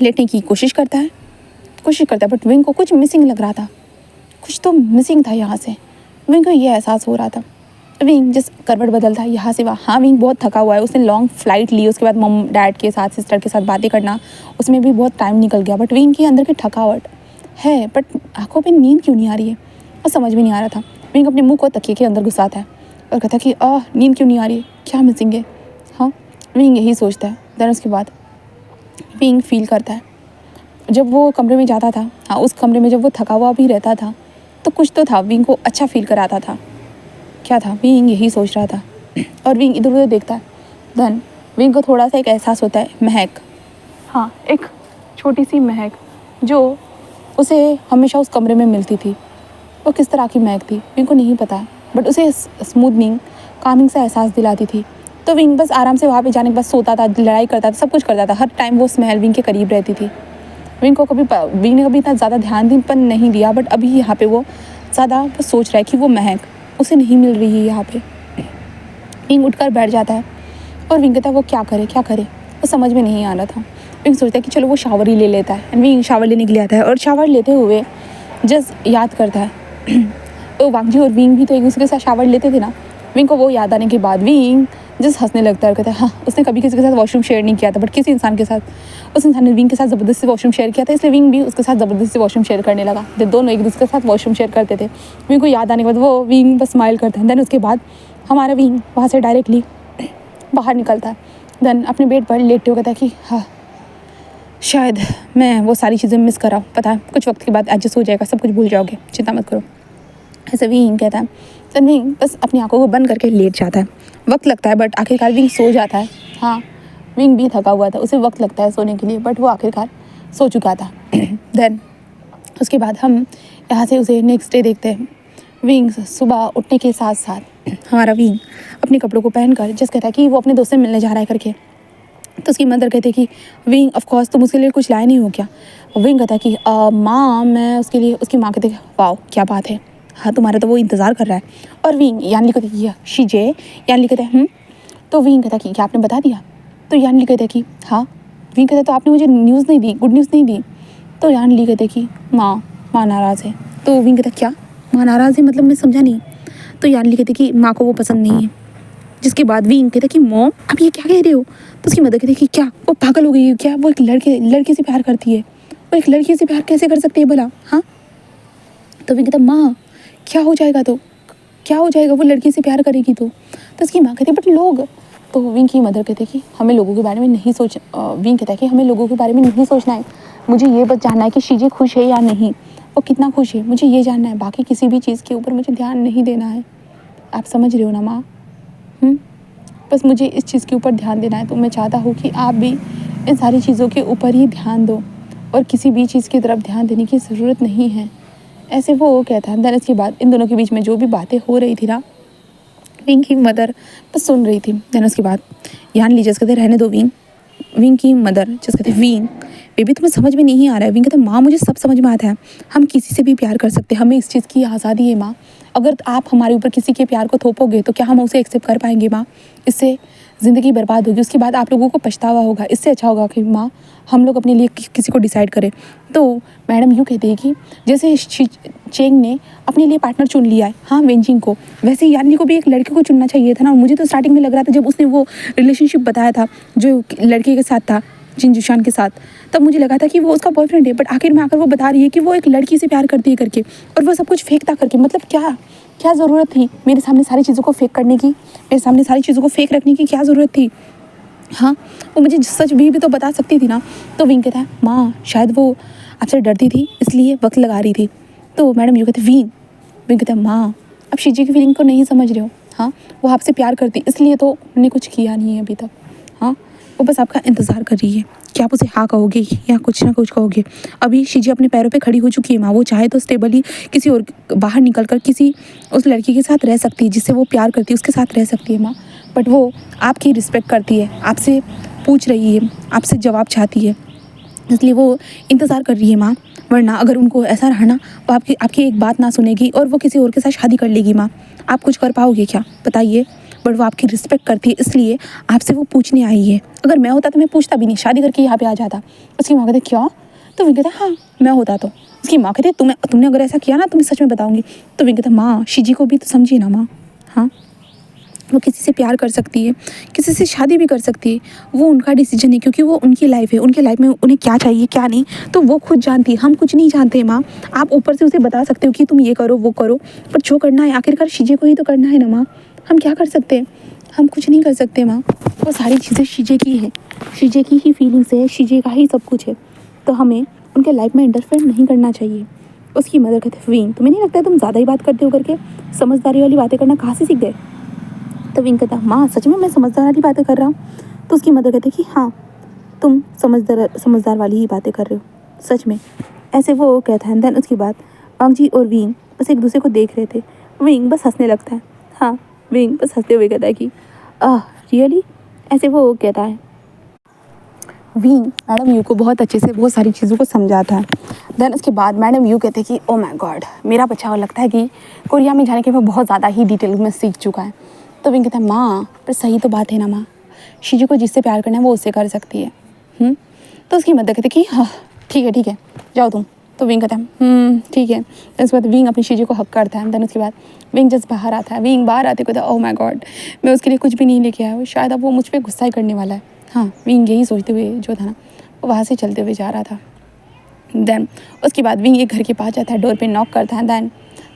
लेटने की कोशिश करता है, बट विंग को कुछ मिसिंग लग रहा था, कुछ तो मिसिंग था यहाँ से। विंग को ये एहसास हो रहा था विंग जिस करवट बदलता है यहाँ से वहाँ। हाँ विंग बहुत थका हुआ है, उसने लॉन्ग फ्लाइट ली, उसके बाद मम डैड के साथ सिस्टर के साथ बातें करना, उसमें भी बहुत टाइम निकल गया। बट विंग के अंदर की थकावट है, बट आंखों पे नींद क्यों नहीं आ रही है और समझ में नहीं आ रहा था। विंग अपने मुंह को तकिए के अंदर घुसाता है और कहता है कि नींद क्यों नहीं आ रही है, क्या मिसिंग है। हाँ विंग यही सोचता है। देन उसके बाद विंग फील करता है जब वो कमरे में जाता था, हाँ उस कमरे में जब वो थका हुआ भी रहता था तो कुछ तो था, विंग को अच्छा फील कराता था। क्या था, विंग यही सोच रहा था। और विंग इधर उधर देखता है। देन विंग को थोड़ा सा एक एहसास होता है, महक, हाँ एक छोटी सी महक जो उसे हमेशा उस कमरे में मिलती थी। वो किस तरह की महक थी विंग को नहीं पता, बट उसे स्मूथनिंग कामिंग सा एहसास दिलाती थी। तो विंग बस आराम से वहाँ पे जाने के बाद सोता था, लड़ाई करता था, सब कुछ करता था। हर टाइम वो स्मेल विंग के करीब रहती थी। विंग ने कभी इतना ज़्यादा ध्यान पर नहीं दिया, बट अभी यहाँ पे वो ज़्यादा वो सोच रहा है कि वो महक उसे नहीं मिल रही है यहाँ पे। विंग उठकर बैठ जाता है और विंग कहता है वो क्या करे वो समझ में नहीं आ रहा था। विंग सोचता है कि चलो वो शावर ही ले लेता है। एंड विंग शावर लेने के लिए आता है और शावर लेते हुए जस्ट याद करता है तो वांगजी और विंग भी तो एक दूसरे के साथ शावर लेते थे ना। विंग को वो याद आने के बाद विंग जस्ट हंसने लगता है और कहता है हाँ उसने कभी किसी के साथ वॉशरूम शेयर नहीं किया था, बट किसी इंसान के साथ, उस इंसान ने विंग के साथ ज़बरदस्ती वॉशरूम शेयर किया था, इसलिए विंग भी उसके साथ ज़बरदस्ती वॉशरूम शेयर करने लगा। जब दोनों एक दूसरे के साथ वॉशरूम शेयर करते थे, विंग को याद आने के बाद वो विंग बस स्माइल करता है। देन उसके बाद हमारा विंग वहाँ से डायरेक्टली बाहर निकलता है। देन अपने बेड पर लेटते हुए कहता है कि हाँ शायद मैं वो सारी चीज़ें मिस कर रहा हूँ, पता है कुछ वक्त के बाद एडजस्ट हो जाएगा, सब कुछ भूल जाओगे, चिंता मत करो, ऐसे विंग कहता है। तो विंग बस अपनी आंखों को बंद करके लेट जाता है। वक्त लगता है बट आखिरकार विंग सो जाता है। हाँ विंग भी थका हुआ था, उसे वक्त लगता है सोने के लिए, बट वो आखिरकार सो चुका था। देन उसके बाद हम यहाँ से उसे नेक्स्ट डे देखते हैं। विंग सुबह उठने के साथ साथ हमारा विंग अपने कपड़ों को पहनकर जस्ट कहता है कि वो अपने दोस्त से मिलने जा रहा है करके। तो उसकी मदर कहती है कि विंग ऑफ कोर्स तुम उसके लिए कुछ लाए नहीं हो क्या। विंग कहता है कि माँ मैं उसके लिए, उसकी माँ कहती है वाओ क्या बात है, हाँ तुम्हारा तो वो इंतज़ार कर रहा है। और विंग यानली कहती है शीजे, यानली कहते हैं तो विंग कहता है कि क्या आपने बता दिया। तो यानली कहते हैं कि हाँ। विंग कहता है तो आपने मुझे न्यूज़ नहीं दी, गुड न्यूज़ नहीं दी। तो यानली कहते हैं कि माँ नाराज़ है। तो विंग कहता है क्या माँ नाराज़ है, मतलब मैं समझा नहीं। तो यानली कहते कि माँ को वो पसंद नहीं है। जिसके बाद विंग कहता कि मॉम आप ये क्या कह रहे हो। तो उसकी मदर कहती कि क्या वो पागल हो गई है क्या, वो एक लड़के से प्यार करती है, वो एक लड़की से प्यार कैसे कर सकती है भला। हाँ तो विंग कहता माँ क्या हो जाएगा, तो क्या हो जाएगा, वो लड़की से प्यार करेगी तो उसकी माँ कहती बट लोग। तो विंग की मदर कहते कि हमें लोगों के बारे में नहीं विंग कहता है कि हमें लोगों के बारे में नहीं सोचना है, मुझे ये बस जानना है कि शीजे खुश है या नहीं, वो कितना खुश है, मुझे ये जानना है, बाकी किसी भी चीज़ के ऊपर मुझे ध्यान नहीं देना है। आप समझ रहे हो ना माँ। बस मुझे इस चीज़ के ऊपर ध्यान देना है। तो मैं चाहता हूँ कि आप भी इन सारी चीज़ों के ऊपर ही ध्यान दो और किसी भी चीज़ की तरफ ध्यान देने की ज़रूरत नहीं है, ऐसे वो कहता है। देन इसके बाद इन दोनों के बीच में जो भी बातें हो रही थी ना, विंग की मदर बस सुन रही थी। देन उसके बाद यान ली जस कहते रहने दो विंग। विंग की मदर जस कहते विंग बेबी तुम्हें समझ में नहीं आ रहा है। विंग कहते माँ मुझे सब समझ में आता है, हम किसी से भी प्यार कर सकते हैं, हमें इस चीज़ की आज़ादी है माँ। अगर आप हमारे ऊपर किसी के प्यार को थोपोगे तो क्या हम उसे एक्सेप्ट कर पाएंगे माँ, इससे ज़िंदगी बर्बाद होगी, उसके बाद आप लोगों को पछतावा होगा। इससे अच्छा होगा कि माँ हम लोग अपने लिए किसी को डिसाइड करें। तो मैडम यूँ कहती है कि जैसे चेंग ने अपने लिए पार्टनर चुन लिया है हाँ वेंजिंग को, वैसे यानी को भी एक लड़के को चुनना चाहिए था ना। मुझे तो स्टार्टिंग में लग रहा था जब उसने वो रिलेशनशिप बताया था जो लड़के के साथ था, जिन जुशान के साथ, तब मुझे लगा था कि वो उसका बॉयफ्रेंड है, बट आखिर में आकर वो बता रही है कि वो एक लड़की से प्यार करती है करके, और वो सब कुछ फेंकता करके। मतलब क्या ज़रूरत थी मेरे सामने सारी चीज़ों को फेक करने की, मेरे सामने सारी चीज़ों को फेक रखने की क्या ज़रूरत थी। हाँ वो मुझे सच भी तो बता सकती थी ना। तो विंग कहता है माँ शायद वो आपसे डरती थी इसलिए वक्त लगा रही थी। तो मैडम यूँ कहते विंग कहता है माँ आप शीजी की फीलिंग को नहीं समझ रहे हो। हाँ वो आपसे प्यार करती इसलिए तो उन्होंने कुछ किया नहीं है अभी तक। हाँ वो बस आपका इंतज़ार कर रही है कि आप उसे हाँ कहोगे या कुछ ना कुछ कहोगे। अभी शीजी अपने पैरों पे खड़ी हो चुकी है माँ, वो चाहे तो स्टेबली किसी और बाहर निकल कर किसी उस लड़की के साथ रह सकती है जिससे वो प्यार करती है, उसके साथ रह सकती है माँ। बट वो आपकी रिस्पेक्ट करती है, आपसे पूछ रही है, आपसे जवाब चाहती है, इसलिए वो इंतज़ार कर रही है माँ। वरना अगर उनको ऐसा रहा ना वो आपकी एक बात ना सुनेगी और वो किसी और के साथ शादी कर लेगी माँ। आप कुछ कर पाओगे क्या बताइए। बट वो आपकी रिस्पेक्ट करती है इसलिए आपसे वो पूछने आई है। अगर मैं होता तो मैं पूछता भी नहीं, शादी करके यहाँ पे आ जाता। उसकी माँ कहते क्यों, तो विंग कहता हाँ मैं होता तो। उसकी माँ कहती तुमने अगर ऐसा किया ना तो मैं सच में बताऊँगी। तो विंग कहता माँ शीजी को भी तो समझिए ना माँ। हाँ वो किसी से प्यार कर सकती है, किसी से शादी भी कर सकती है, वो उनका डिसीजन है, क्योंकि वो उनकी लाइफ है। उनके लाइफ में उन्हें क्या चाहिए क्या नहीं तो वो खुद जानती है, हम कुछ नहीं जानते माँ। आप ऊपर से उसे बता सकते हो कि तुम ये करो वो करो, पर जो करना है आखिरकार शीजे को ही तो करना है ना माँ। हम क्या कर सकते हैं, हम कुछ नहीं कर सकते माँ। वो सारी चीज़ें शीजे की है, शीजे की ही फीलिंग्स है, शीजे का ही सब कुछ है, तो हमें उनके लाइफ में इंटरफेयर नहीं करना चाहिए। उसकी मदर कहते विंग, तुम्हें नहीं लगता है तुम ज़्यादा ही बात करते हो करके, समझदारी वाली बातें करना कहाँ से सीख गए। तो विंग कहता माँ सच में मैं समझदार वाली बातें कर रहा हूँ। तो उसकी मदर कहती कि हाँ तुम समझदार वाली ही बातें कर रहे हो सच में, ऐसे वो कहता है। देन उसके बाद अंगजी और विंग बस एक दूसरे को देख रहे थे। विंग बस हंसने लगता है, हाँ विंग बस हंसते हुए कहता है कि रियली, ऐसे वो कहता है। विंग मैडम यू को बहुत अच्छे से बहुत सारी चीज़ों को समझाता है। देन उसके बाद मैडम यू कहते हैं कि ओ माय गॉड, मेरा बच्चा और लगता है कि कोरिया में जाने के बाद बहुत ज़्यादा ही डिटेल में सीख चुका है। तो विंग कहता है माँ पर सही तो बात है ना माँ, शीजी को जिससे प्यार करना है वो उससे कर सकती है। तो उसकी मदद कहते कि हाँ ठीक है जाओ तुम। तो विंग कहता है ठीक है। तो उसके बाद विंग अपनी शीजी को हक करता है। देन उसके बाद विंग जस्ट बाहर आता है। विंग बाहर आते कहता है ओह माय गॉड, मैं उसके लिए कुछ भी नहीं लेके आया, शायद अब वो मुझ पर गुस्सा ही करने वाला है। हाँ विंग यही सोचते हुए जो था ना वो वहाँ से चलते हुए जा रहा था। देन उसके बाद विंग एक घर के पास जाता है, डोर पे नॉक करता है। देन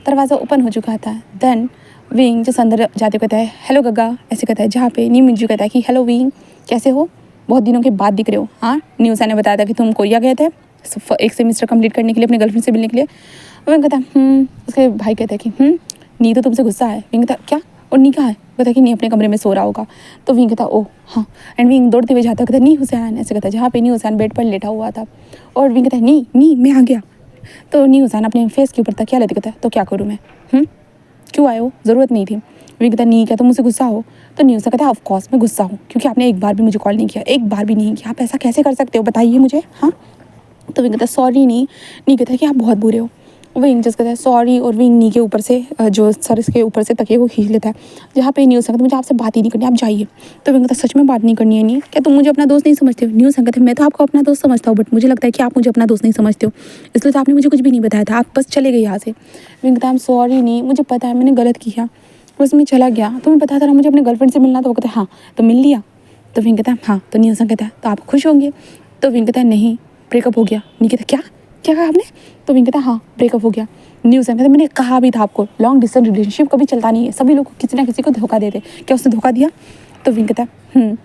दरवाज़ा ओपन हो चुका था। देन विंग जैसे अंदर जाते कहता है हेलो गग्गा, ऐसे कहता है, जहाँ पे नी मिंजू कहता है कि हेलो विंग कैसे हो, बहुत दिनों के बाद दिख रहे हो। हाँ न्यूज़ ने बताया था कि तुम कोरिया गए थे एक सेमिस्टर कंप्लीट करने के लिए, अपने गर्लफ्रेंड से मिलने के लिए। विंग कहता है उसके भाई कहते हैं कि नी तो तुमसे गुस्सा है। विंग कहता क्या, और नी कहाँ है, कहता है कि नी अपने कमरे में सो रहा होगा। तो विंग कहता ओह हाँ, एंड विंग दौड़ते हुए जाता, कहता नी हुसैन, ऐसे कहता है, जहाँ पे नी हुसैन बेड पर लेटा हुआ था। और विंग कहता है नी मैं आ गया। तो नी हुसैन अपने फेस के ऊपर तकिया लेते कहता है तो क्या करूँ मैं, क्यों आए हो, ज़रूरत नहीं थी। विंग कहता नहीं, क्या तुम मुझसे गुस्सा हो। तो न्यूज़ कहता है ऑफ कोर्स मैं गुस्सा हूँ, क्योंकि आपने एक बार भी मुझे कॉल नहीं किया, एक बार भी नहीं किया, आप ऐसा कैसे कर सकते हो बताइए मुझे। हाँ तो विंग कहता है सॉरी नी कहता है कि आप बहुत बुरे हो। विंग जस्ट कहता है सॉरी, और विंग नी के ऊपर से जो सर इसके ऊपर से तकिए को खींच लेता है, जहाँ पे न्यूज़ कहता है मुझे आपसे बात ही नहीं करनी, आप जाइए। तो विंग कहता है सच में बात नहीं करनी है, नहीं क्या तुम मुझे अपना दोस्त नहीं समझते हो। न्यूज़ कहता है मैं तो आपको अपना दोस्त समझता हूँ, बट मुझे लगता है कि आप मुझे अपना दोस्त नहीं समझते हो, इसलिए तो आपने मुझे कुछ भी नहीं बताया था, आप बस चले गए यहाँ से। विंग कहता है सॉरी नी, मुझे पता है मैंने गलत किया, बस मैं चला गया, तुम्हें पता था ना मुझे अपने गर्लफ्रेंड से मिलना। तो वो कहता है हाँ तो मिल लिया। तो विंग कहता है हाँ। तो न्यूज़ कहता है तो आप खुश होंगे। तो विंग कहता है नहीं ब्रेकअप हो गया। नी कहता क्या क्या कहा आपने। तो विंग कहता है हाँ ब्रेकअप हो गया। न्यूज़ कहता है मैंने कहा भी था आपको, लॉन्ग डिस्टेंस रिलेशनशिप कभी चलता नहीं है, सभी लोग किसी ना किसी को धोखा देते, क्या उसने धोखा दिया। तो विंग कहता है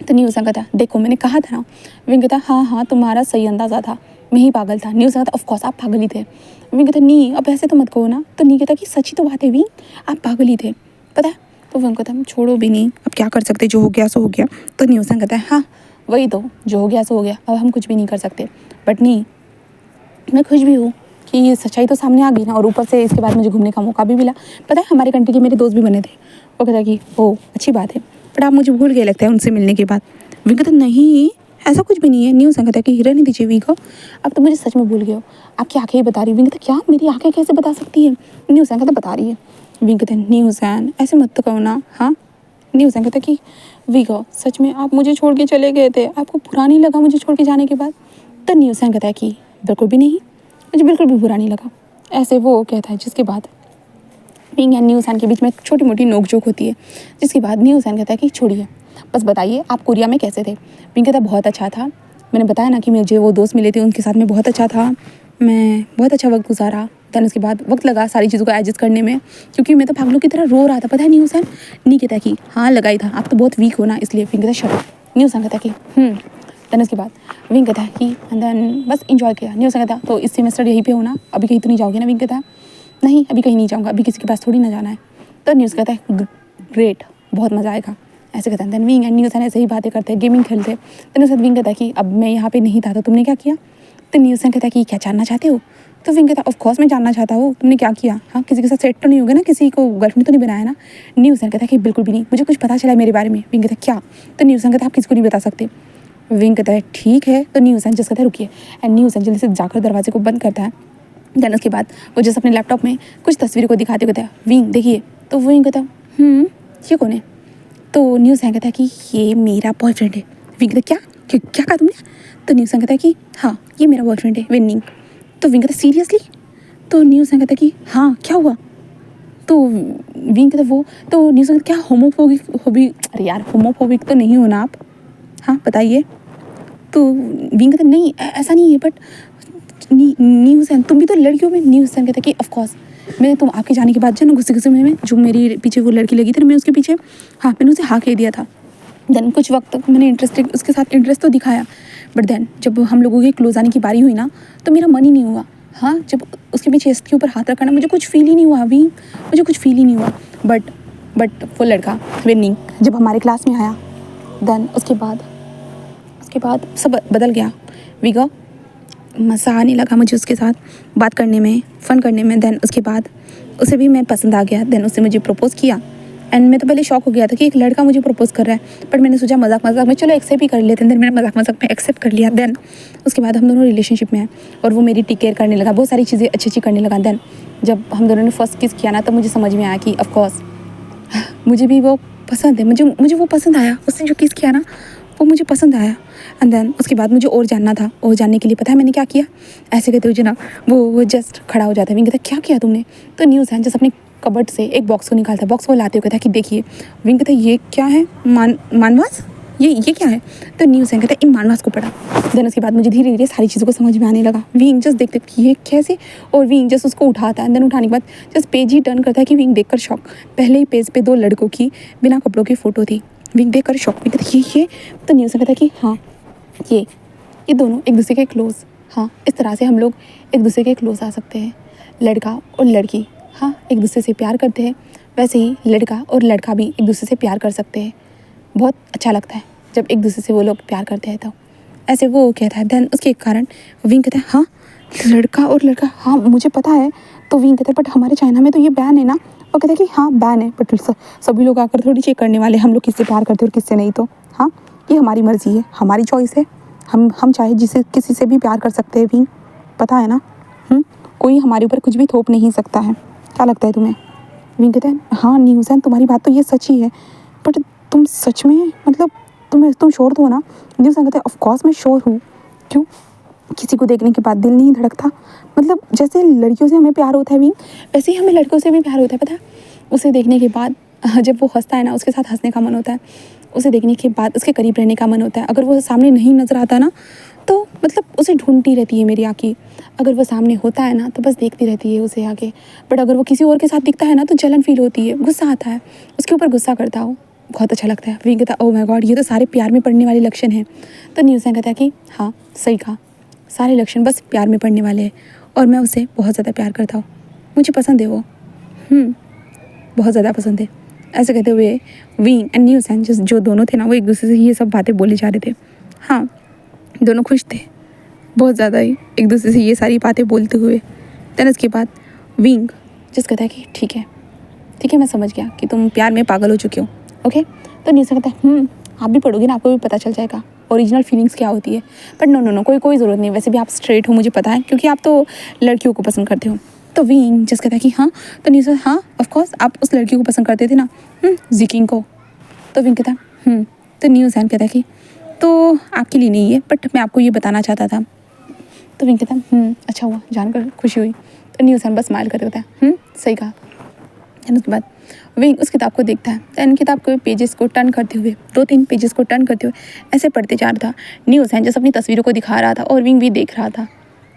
तो न्यूज़ कहता है देखो मैंने कहा था ना। विंग कहता है हाँ तुम्हारा सही अंदाज़ा था, मैं ही पागल था। न्यूज़ कहता है ऑफकोर्स आप पागल ही थे। विंग कहता नी अब ऐसे तो मत कहो ना। तो नी कहता कि सच्ची तो बात है विंग, आप पागल ही थे पता है। तो विंग कहता है छोड़ो भी नहीं, अब क्या कर सकते, जो हो गया सो हो गया। तो न्यूज़ कहता है हाँ वही तो, जो हो गया सो हो गया, अब हम कुछ भी नहीं कर सकते। बट नहीं मैं खुश भी हूँ कि ये सच्चाई तो सामने आ गई ना, और ऊपर से इसके बाद मुझे घूमने का मौका भी मिला। पता है हमारे कंट्री के मेरे दोस्त भी बने थे। वो कहता कि ओ अच्छी बात है, बट आप मुझे भूल गए लगता है उनसे मिलने के बाद। विंग कहता नहीं ऐसा कुछ भी नहीं है। न्यूज़ कहता कि रहने दीजिए विंग को, अब तो मुझे सच में भूल गए हो, आपकी आंखें ही बता रही। विंग कहता क्या मेरी आंखें कैसे बता सकती है। न्यूज़ कहता बता रही है। विंग कहता न्यूज़ ऐसे मत तो कहो ना। हाँ न्यूज़ कहता कि विंग सच में आप मुझे छोड़ के चले गए थे, आपको बुरा नहीं लगा मुझे छोड़ के जाने के बाद। तो न्यूज़ कहता है कि बिल्कुल भी नहीं, मुझे बिल्कुल भी बुरा नहीं लगा। ऐसे वो कहता है, जिसके बाद विंग एंड न्यूज़ के बीच में छोटी मोटी नोकझोंक होती है, जिसके बाद न्यूज़ कहता है कि छोड़िए बस बताइए आप कोरिया में कैसे थे। विंग कहता बहुत अच्छा था, मैंने बताया ना कि मुझे वो दोस्त मिले थे उनके साथ में बहुत अच्छा था, मैं बहुत अच्छा वक्त गुजारा। देन उसके बाद वक्त लगा सारी चीज़ों को एडजस्ट करने में, क्योंकि मैं तो पागलों की तरह रो रहा था पता है। न्यूज़ नहीं कहता कि हाँ लगाई था, आप तो बहुत वीक हो ना इसलिए। विंग कहता शट। न्यूज़ कहता कि देन उसके बाद विंग कहता है कि देन बस इंजॉय किया। न्यूज़ कहता तो इस सेमेस्टर यहीं पे हो ना, अभी कहीं तो नहीं जाओगे ना। विंग कहता नहीं अभी कहीं नहीं जाऊँगा, अभी किसी के पास थोड़ी ना जाना है। तो न्यूज़ कहता है ग्रेट बहुत मज़ा आएगा, ऐसे कहता है। देन विंग एंड न्यूज़ ऐसे ही बातें करते हैं, गेमिंग खेलते। देन उसके बाद विंग कहता है कि अब मैं यहाँ पे नहीं था तो तुमने क्या किया। तो न्यूज़ कहता है कि क्या जानना चाहते हो। तो विंग कहता ऑफकोर्स मैं जानना चाहता हूँ तुमने क्या किया। हाँ किसी के साथ सेट तो नहीं हो गया ना, किसी को गर्लफ्रेंड तो नहीं बनाया ना। न्यूज़ कहता है कि बिल्कुल भी नहीं, मुझे कुछ पता चला मेरे बारे में। विंग कहता क्या। तो न्यूज़ कहता आप किसी को नहीं बता सकते। विंग कहता है ठीक है। तो न्यूज़ एंजल्स कहता है रुकिए, एंड न्यूज़ एंजल से जाकर दरवाजे को बंद करता है। देन उसके बाद वो जैसे अपने लैपटॉप में कुछ तस्वीरों को दिखाते कहता है विंग देखिए। तो विंग कहता ये कौन है। तो न्यूज़ कहता है कि ये मेरा बॉयफ्रेंड है। विंग कहता क्या क्या कहा तुमने। तो न्यूज़ कहता है कि हाँ ये मेरा बॉयफ्रेंड है विनिंग। तो विंग कहता सीरियसली। तो न्यूज़ कहता है कि हाँ क्या हुआ। तो विंग कहता वो तो न्यूज़ क्या होमोफोबिक होबी, अरे यार होमोफोबिक तो नहीं हो ना आप, हाँ बताइए। तो विंग कहता नहीं ऐसा नहीं है, बट न्यूज़ तुम भी तो लड़कियों में। न्यूज़ कहता कि ऑफकोर्स मैं तुम आपके जाने के बाद जो ना गुस्से गुस्से में जो मेरी पीछे वो लड़की लगी थी मैं उसके पीछे हाँ मैंने उसे हाँ कह दिया था। देन कुछ वक्त तक मैंने उसके साथ इंटरेस्ट तो दिखाया, बट देन जब हम लोगों के क्लोज आने की बारी हुई ना तो मेरा मन ही नहीं हुआ। हाँ जब उसके पीछे इसके ऊपर हाथ रखा ना मुझे कुछ फील ही नहीं हुआ, अभी मुझे कुछ फील ही नहीं हुआ। बट वो लड़का विनिंग जब हमारे क्लास में आया देन उसके बाद सब बदल गया। वीगा मज़ा आने लगा मुझे उसके साथ बात करने में, फ़न करने में। देन उसके बाद उसे भी मैं पसंद आ गया। देन उसने मुझे प्रपोज़ किया एंड मैं तो पहले शॉक हो गया था कि एक लड़का मुझे प्रपोज़ कर रहा है, बट मैंने सोचा मजाक में चलो एक्सेप्ट ही कर लेते हैं। देन मैंने मजाक में एक्सेप्ट कर लिया। देन उसके बाद हम दोनों रिलेशनशिप में हैं और वो मेरी टेक केयर करने लगा, बहुत सारी चीज़ें अच्छी अच्छी करने लगा। देन जब हम दोनों ने फर्स्ट किस किया ना तब मुझे समझ में आया कि ऑफकोर्स मुझे भी वो पसंद है, मुझे वो पसंद आया। उसने जो किस किया ना वो मुझे पसंद आया। एंड देन उसके बाद मुझे और जानना था, और जानने के लिए पता है मैंने क्या किया, ऐसे कहते हुए ना वो जस्ट खड़ा हो जाता है। विंग कहता क्या किया तुमने, तो न्यूज़ है जस्ट अपने कबर्ड से एक बॉक्स को निकालता है, बॉक्स को लाते हुए कहता है कि देखिए। विंग कहता है ये क्या है, मानवास, ये क्या है। तो न्यूज़ है कहता है इन मानवास को पढ़ा। देन उसके बाद मुझे धीरे धीरे सारी चीज़ों को समझ में आने लगा। विंग जस्ट देखते कि ये कैसे, और विंग जस्ट उसको उठाता है। देन उठाने के बाद जस्ट पेज ही टर्न करता है कि विंग देखकर शॉक। पहले ही पेज पे 2 लड़कों की बिना कपड़ों की फ़ोटो थी। विंग देखकर शॉक में कहता ये तो न्यूज़ कहता है कि हाँ ये दोनों एक दूसरे के क्लोज़, हाँ इस तरह से हम लोग एक दूसरे के क्लोज़ आ सकते हैं। लड़का और लड़की हाँ एक दूसरे से प्यार करते हैं, वैसे ही लड़का और लड़का भी एक दूसरे से प्यार कर सकते हैं। बहुत अच्छा लगता है जब एक दूसरे से वो लोग प्यार करते हैं, तो ऐसे वो कहता है। देन उसके कारण विंग कहता है हाँ लड़का और लड़का, हाँ मुझे पता है। तो विंग कहता है बट हमारे चाइना में तो ये बैन है ना। वो कहता है कि हाँ बैन है, बट सभी लोग आकर थोड़ी चेक करने वाले हम लोग किससे प्यार करते हैं और किससे नहीं। तो हाँ ये हमारी मर्ज़ी है, हमारी चॉइस है, हम चाहे जिसे किसी से भी प्यार कर सकते हैं। विंग पता है ना, कोई हमारे ऊपर कुछ भी थोप नहीं सकता है। क्या लगता है तुम्हें। विंग कहता है हाँ न्यूज़ तुम्हारी बात तो ये सच ही है, बट तुम सच में मतलब तुम श्योर तो हो ना। न्यूज़ कहता है ऑफकोर्स मैं श्योर हूँ। क्यों, किसी को देखने के बाद दिल नहीं धड़कता, मतलब जैसे लड़कियों से हमें प्यार होता है विंग, वैसे ही हमें लड़कों से भी प्यार होता है। पता है उसे देखने के बाद जब वो हंसता है ना उसके साथ हंसने का मन होता है, उसे देखने के बाद उसके करीब रहने का मन होता है। अगर वो सामने नहीं नज़र आता ना तो मतलब उसे ढूंढती रहती है मेरी आँखें, अगर वो सामने होता है ना तो बस देखती रहती है उसे आगे। बट अगर वो किसी और के साथ दिखता है ना तो जलन फील होती है, गुस्सा आता है, उसके ऊपर गुस्सा करता हो, बहुत अच्छा लगता है। विंग कहता है ओह माय गॉड ये तो सारे प्यार में पड़ने वाले लक्षण हैं। तो न्यूज़ कहता है कि हाँ सही कहा, सारे लक्षण बस प्यार में पड़ने वाले हैं, और मैं उसे बहुत ज़्यादा प्यार करता हूँ, मुझे पसंद है वो, बहुत ज़्यादा पसंद है। ऐसे कहते हुए विंग एंड न्यूज़ जो दोनों थे ना वो एक दूसरे से ये सब बातें बोले जा रहे थे। हाँ दोनों खुश थे बहुत ज़्यादा ही एक दूसरे से ये सारी बातें बोलते हुए। देन उसके बाद विंग जस्ट कहता है कि ठीक है मैं समझ गया कि तुम प्यार में पागल हो चुके हो, ओके। तो न्यूज़ कहता है आप भी पढ़ोगे ना आपको भी पता चल जाएगा ओरिजिनल फीलिंग्स क्या होती है। बट नो कोई ज़रूरत नहीं, वैसे भी आप स्ट्रेट हो मुझे पता है, क्योंकि आप तो लड़कियों को पसंद करते हो। तो विंग जस्ट कहता है कि हाँ। तो न्यूज़ हाँ ऑफकोर्स आप उस लड़की को पसंद करते थे ना, जिकिंग को। तो विंग कहता है तो न्यूज़ कहता है कि तो आपके लिए नहीं है, बट मैं आपको ये बताना चाहता था। तो विंग कहता है अच्छा हुआ जानकर खुशी हुई। तो न्यूज़ बस स्माइल करते होता है सही कहा। एंड उसके बाद विंग उस किताब को देखता है। एंड किताब के पेजेस को टर्न करते हुए 2-3 पेजेस को टर्न करते हुए ऐसे पढ़ते जा रहा था। न्यूज़ जैसे अपनी तस्वीरों को दिखा रहा था और विंग भी देख रहा था।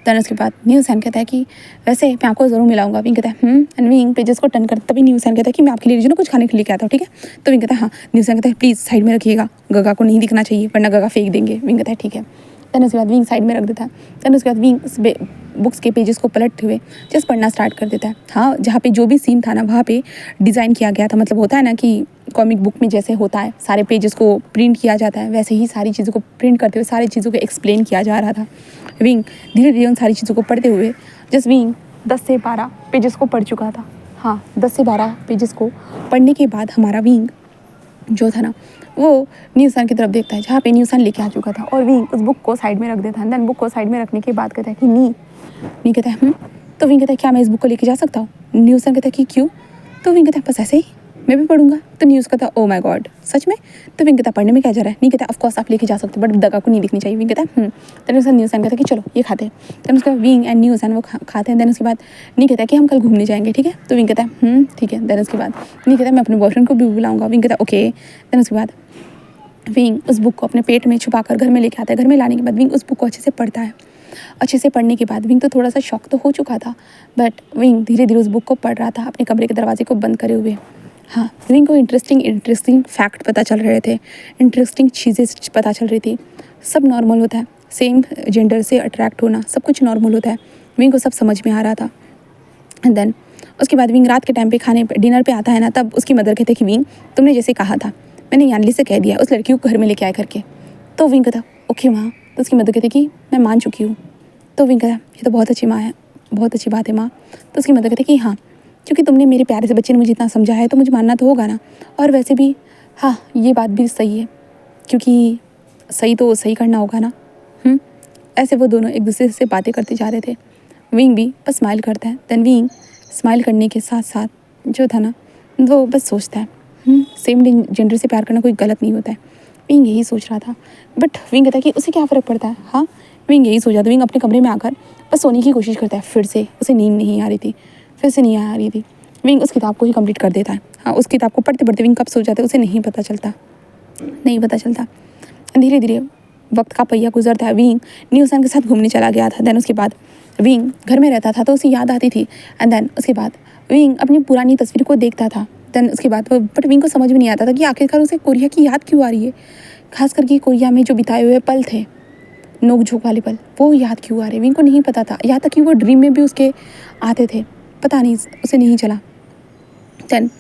देन उसके बाद न्यूज़ कहता है कि वैसे मैं आपको ज़रूर मिलाऊंगा। विंग कहता है एंड विंग पेजेस को टर्न करता तभी न्यूज़ कहता है कि मैं आपके लिए ना कुछ खाने के लिए क्या आता हूँ, ठीक है। तो विंग कहता है हाँ। न्यूज़ कहता है प्लीज़ साइड में रखिएगा, गगा को नहीं दिखना चाहिए वरना गगा फेंक देंगे। विंग कहता है ठीक है। देन उसके बाद विंग साइड में रख देता है। देन उसके बाद विंग बुक्स के पेजेस को पलटते हुए जस्ट पढ़ना स्टार्ट कर देता है। हाँ जहाँ पे जो भी सीन था ना वहाँ पे डिज़ाइन किया गया था, मतलब होता है ना कि कॉमिक बुक में जैसे होता है सारे पेजेस को प्रिंट किया जाता है, वैसे ही सारी चीज़ों को प्रिंट करते हुए सारी चीज़ों को एक्सप्लेन किया जा रहा था। विंग धीरे धीरे उन सारी चीज़ों को पढ़ते हुए जस्ट विंग 10 से 12 पेजेस को पढ़ चुका था। हाँ 10 से 12 पेजेस को पढ़ने के बाद हमारा विंग जो था ना वो न्यूज़न की तरफ देखता है जहाँ पे न्यूज़न लेके आ चुका था, और विंग उस बुक को साइड में रख देता है। देन बुक को साइड में रखने के बाद कहता है कि नी कहता है तो विंग कहता है क्या मैं इस बुक को लेके जा सकता हूँ। न्यूज़न कहता है कि क्यों। तो विंग कहता है बस ऐसे ही मैं भी पढ़ूंगा। तो न्यूज़ कहता ओ माय गॉड सच में। तो विंग कहता पढ़ने में क्या जा रहा है। नहीं कहता ऑफ कोर्स आप लेके जा सकते हो बट दगा को नहीं दिखनी चाहिए। विंग कहता देन उसका न्यूज़ कहता कि चलो ये खाते हैं। देन उसका विंग एंड न्यूज़ वो खाते हैं। देन उसके बाद नहीं कहता कि हम कल घूमने जाएंगे ठीक है। तो विंग कहता ठीक है। देन उसके बाद नहीं कहता मैं अपने बॉयफ्रेंड को भी बुलाऊंगा। विंग कहता ओके। देन उसके बाद विंग उस बुक को अपने पेट में छुपा कर घर में लेके आता है। घर में लाने के बाद विंग उस बुक को अच्छे से पढ़ता है। अच्छे से पढ़ने के बाद विंग तो थोड़ा सा शॉक तो हो चुका था बट विंग धीरे धीरे उस बुक को पढ़ रहा था अपने कमरे के दरवाजे को बंद करे हुए। हाँ, विंग को इंटरेस्टिंग फैक्ट पता चल रहे थे, इंटरेस्टिंग चीज़ें पता चल रही थी। सब नॉर्मल होता है, सेम जेंडर से अट्रैक्ट होना सब कुछ नॉर्मल होता है। विंग को सब समझ में आ रहा था। एंड देन उसके बाद विंग रात के टाइम पे डिनर पे आता है ना, तब उसकी मदर कहते कि विंग तुमने जैसे कहा था मैंने यानली से कह दिया उस लड़की को घर में लेके आए करके। तो विंग कहता ओके माँ। तो उसकी मदर कहती कि मैं मान चुकी हूँ। तो विंग कहता ये तो बहुत अच्छी माँ है, बहुत अच्छी बात है माँ। तो उसकी मदर कहती कि हाँ क्योंकि तुमने मेरे प्यारे से बच्चे ने मुझे इतना समझा है तो मुझे मानना तो होगा ना। और वैसे भी हाँ ये बात भी सही है क्योंकि सही तो सही करना होगा ना। ऐसे वो दोनों एक दूसरे से बातें करते जा रहे थे। विंग भी बस स्माइल करता है। देन विंग स्माइल करने के साथ साथ जो था ना वो बस सोचता है सेम जेंडर से प्यार करना कोई गलत नहीं होता है। विंग यही सोच रहा था बट विंग कहता है कि उसे क्या फ़र्क पड़ता है। हाँ विंग यही सोचा था। विंग अपने कमरे में आकर बस सोने की कोशिश करता है। फिर से उसे नींद नहीं आ रही थी, फिर से नहीं आ रही थी। विंग उस किताब को ही कंप्लीट कर देता है। हाँ उस किताब को पढ़ते पढ़ते विंग कब सो जाता है उसे नहीं पता चलता। धीरे धीरे वक्त का पहिया गुजरता है। विंग न्यूसन के साथ घूमने चला गया था। देन उसके बाद विंग घर में रहता था तो उसे याद आती थी। एंड देन उसके बाद विंग अपनी पुरानी तस्वीर को देखता था। देन उसके बाद बट विंग को समझ में नहीं आता था कि आखिरकार उसे कोरिया की याद क्यों आ रही है। खास करके कोरिया में जो बिताए हुए पल थे, नोक झोंक वाले पल, वो याद क्यों आ रहे। विंग को नहीं पता था, यहाँ तक कि वो ड्रीम में भी उसके आते थे, पता नहीं उसे नहीं चला। देन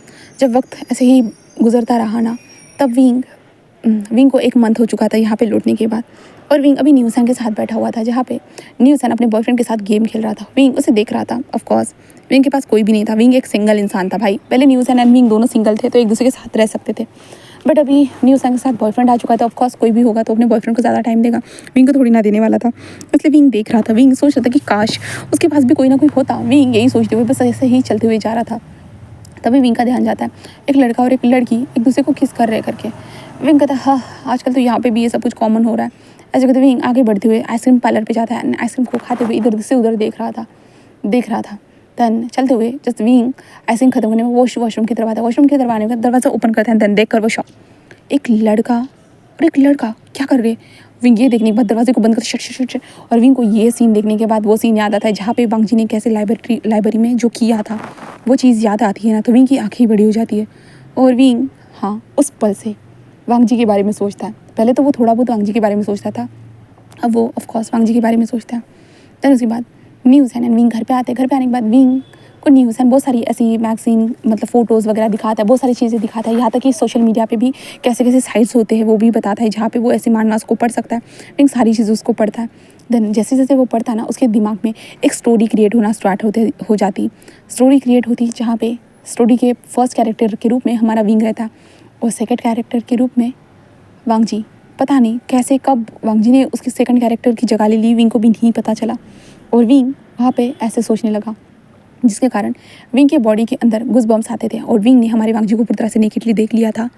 जब वक्त ऐसे ही गुजरता रहा ना, तब विंग को एक मंथ हो चुका था यहाँ पे लौटने के बाद। और विंग अभी न्यूसन के साथ बैठा हुआ था जहाँ पे न्यूसन अपने बॉयफ्रेंड के साथ गेम खेल रहा था। विंग उसे देख रहा था। ऑफ कोर्स विंग के पास कोई भी नहीं था। विंग एक सिंगल इंसान था भाई। पहले न्यूसन एंड विंग दोनों सिंगल थे तो एक दूसरे के साथ रह सकते थे बट अभी न्यूसन के साथ बॉयफ्रेंड आ चुका था। ऑफ कोर्स कोई भी होगा तो अपने बॉयफ्रेंड को ज़्यादा टाइम देगा, विंग को थोड़ी ना देने वाला था। इसलिए विंग देख रहा था। विंग सोच रहा था कि काश उसके पास भी कोई ना कोई होता। विंग यही सोचते हुए बस ऐसे ही चलते हुए जा रहा था। तभी विंग का ध्यान जाता है एक लड़का और एक लड़की एक दूसरे को किस कर रहे करके। विंग कहता है हाँ आजकल तो यहाँ पे भी ये सब कुछ कॉमन हो रहा है। ऐसे कहते विंग आगे बढ़ते हुए आइसक्रीम पार्लर पे जाता है। आइसक्रीम को खाते हुए इधर से उधर देख रहा था। देन चलते हुए जस्ट विंग आइसक्रीम खत्म होने में वॉशरूम की तरफ आता है। वॉशरूम के दरवाजे का दरवाज़ा ओपन करते हैं। देन देख कर वो शॉक, एक लड़का और एक लड़का क्या कर रहे। विंग ये देखने के बाद दरवाजे को बंद कर शट। और विंग को ये सीन देखने के बाद वो सीन याद आता है जहाँ पे वांग जी ने कैसे लाइब्रेरी में जो किया था वो चीज़ याद आती है ना, तो विंग की आँखें बड़ी हो जाती है। और विंग हाँ उस पल से वांग जी के बारे में सोचता है। पहले तो वो थोड़ा बहुत वांग जी के बारे में सोचता था, अब वो ऑफकोर्स वांग जी के बारे में सोचता है। देन उसके बाद न्यूज़ एंड विंग घर पे आते हैं। घर पे आने के बाद विंग को न्यूज़ एंड बहुत सारी ऐसी मैगजीन मतलब फ़ोटोज़ वगैरह दिखाता है, बहुत सारी चीज़ें दिखाता है। यहाँ तक कि सोशल मीडिया पे भी कैसे कैसे साइट्स होते हैं वो भी बताता है जहाँ पे वो ऐसे मानवास को पढ़ सकता है। विंग सारी चीज़ें उसको पढ़ता है। देन जैसे जैसे वो पढ़ता है ना उसके दिमाग में एक स्टोरी क्रिएट होना स्टार्ट हो जाती। स्टोरी क्रिएट होती जहाँ पे स्टोरी के फर्स्ट कैरेक्टर के रूप में हमारा विंग रहता और सेकेंड कैरेक्टर के रूप में वांग जी। पता नहीं कैसे कब वांग जी ने उसके सेकंड कैरेक्टर की जगह ले ली, विंग को भी नहीं पता चला। और विंग वहाँ पे ऐसे सोचने लगा जिसके कारण विंग के बॉडी के अंदर गुज बम्स आते थे। और विंग ने हमारे वांग जी को पूरी तरह से नेकेडली देख लिया था।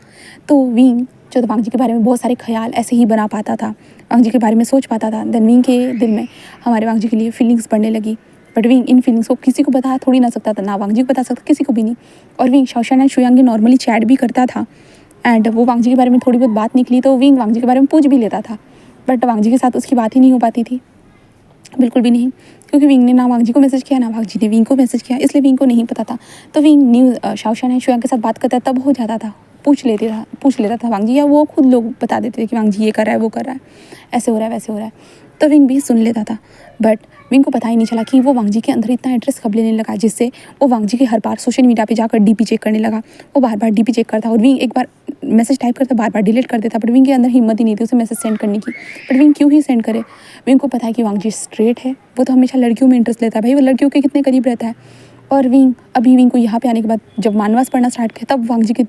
तो विंग जो वांग जी के बारे में बहुत सारे ख्याल ऐसे ही बना पाता था, वांग जी के बारे में सोच पाता था। देन विंग के दिल में हमारे वांग जी के लिए फीलिंग्स बढ़ने लगी। बट विंग इन फीलिंग्स को किसी को बता थोड़ी ना सकता था, ना वांग जी को बता सकता, किसी को भी नहीं। और Wing Xiaoshan and Shuyang normally chat भी करता था एंड वो वांग जी के बारे में थोड़ी बहुत बात निकली तो विंग वांग जी के बारे में पूछ भी लेता था। बट वांग जी के साथ उसकी बात ही नहीं हो पाती थी, बिल्कुल भी नहीं, क्योंकि विंग ने ना वांग जी को मैसेज किया ना वांग जी ने विंग को मैसेज किया, इसलिए विंग को नहीं पता था। तो विंग शाओशान एंड शुयांग के साथ बात करता तब हो जाता था, पूछ लेता था वांग जी, या वो खुद लोग बता देते थे कि वांग जी ये कर रहा है वो कर रहा है, ऐसे हो रहा है वैसे हो रहा है। तो विंग भी सुन लेता था। बट विंग को पता ही नहीं चला कि वो वांग जी के अंदर इतना इंटरेस्ट कब लेने लगा जिससे वो वांग जी के हर बार सोशल मीडिया पे जाकर डीपी चेक करने लगा। वो बार बार डीपी चेक करता और विंग एक बार मैसेज टाइप करता बार बार डिलीट कर देता। बट विंग के अंदर हिम्मत ही नहीं थी उसे मैसेज सेंड करने की। बट विंग क्यों ही सेंड करे, विंग को पता है कि वांग जी स्ट्रेट है, वो तो हमेशा लड़कियों में इंटरेस्ट लेता है भाई, वो लड़कियों के कितने करीब रहता है। और विंग को यहाँ पे आने के बाद जब मानवास पढ़ना स्टार्ट किया तब वांग जी के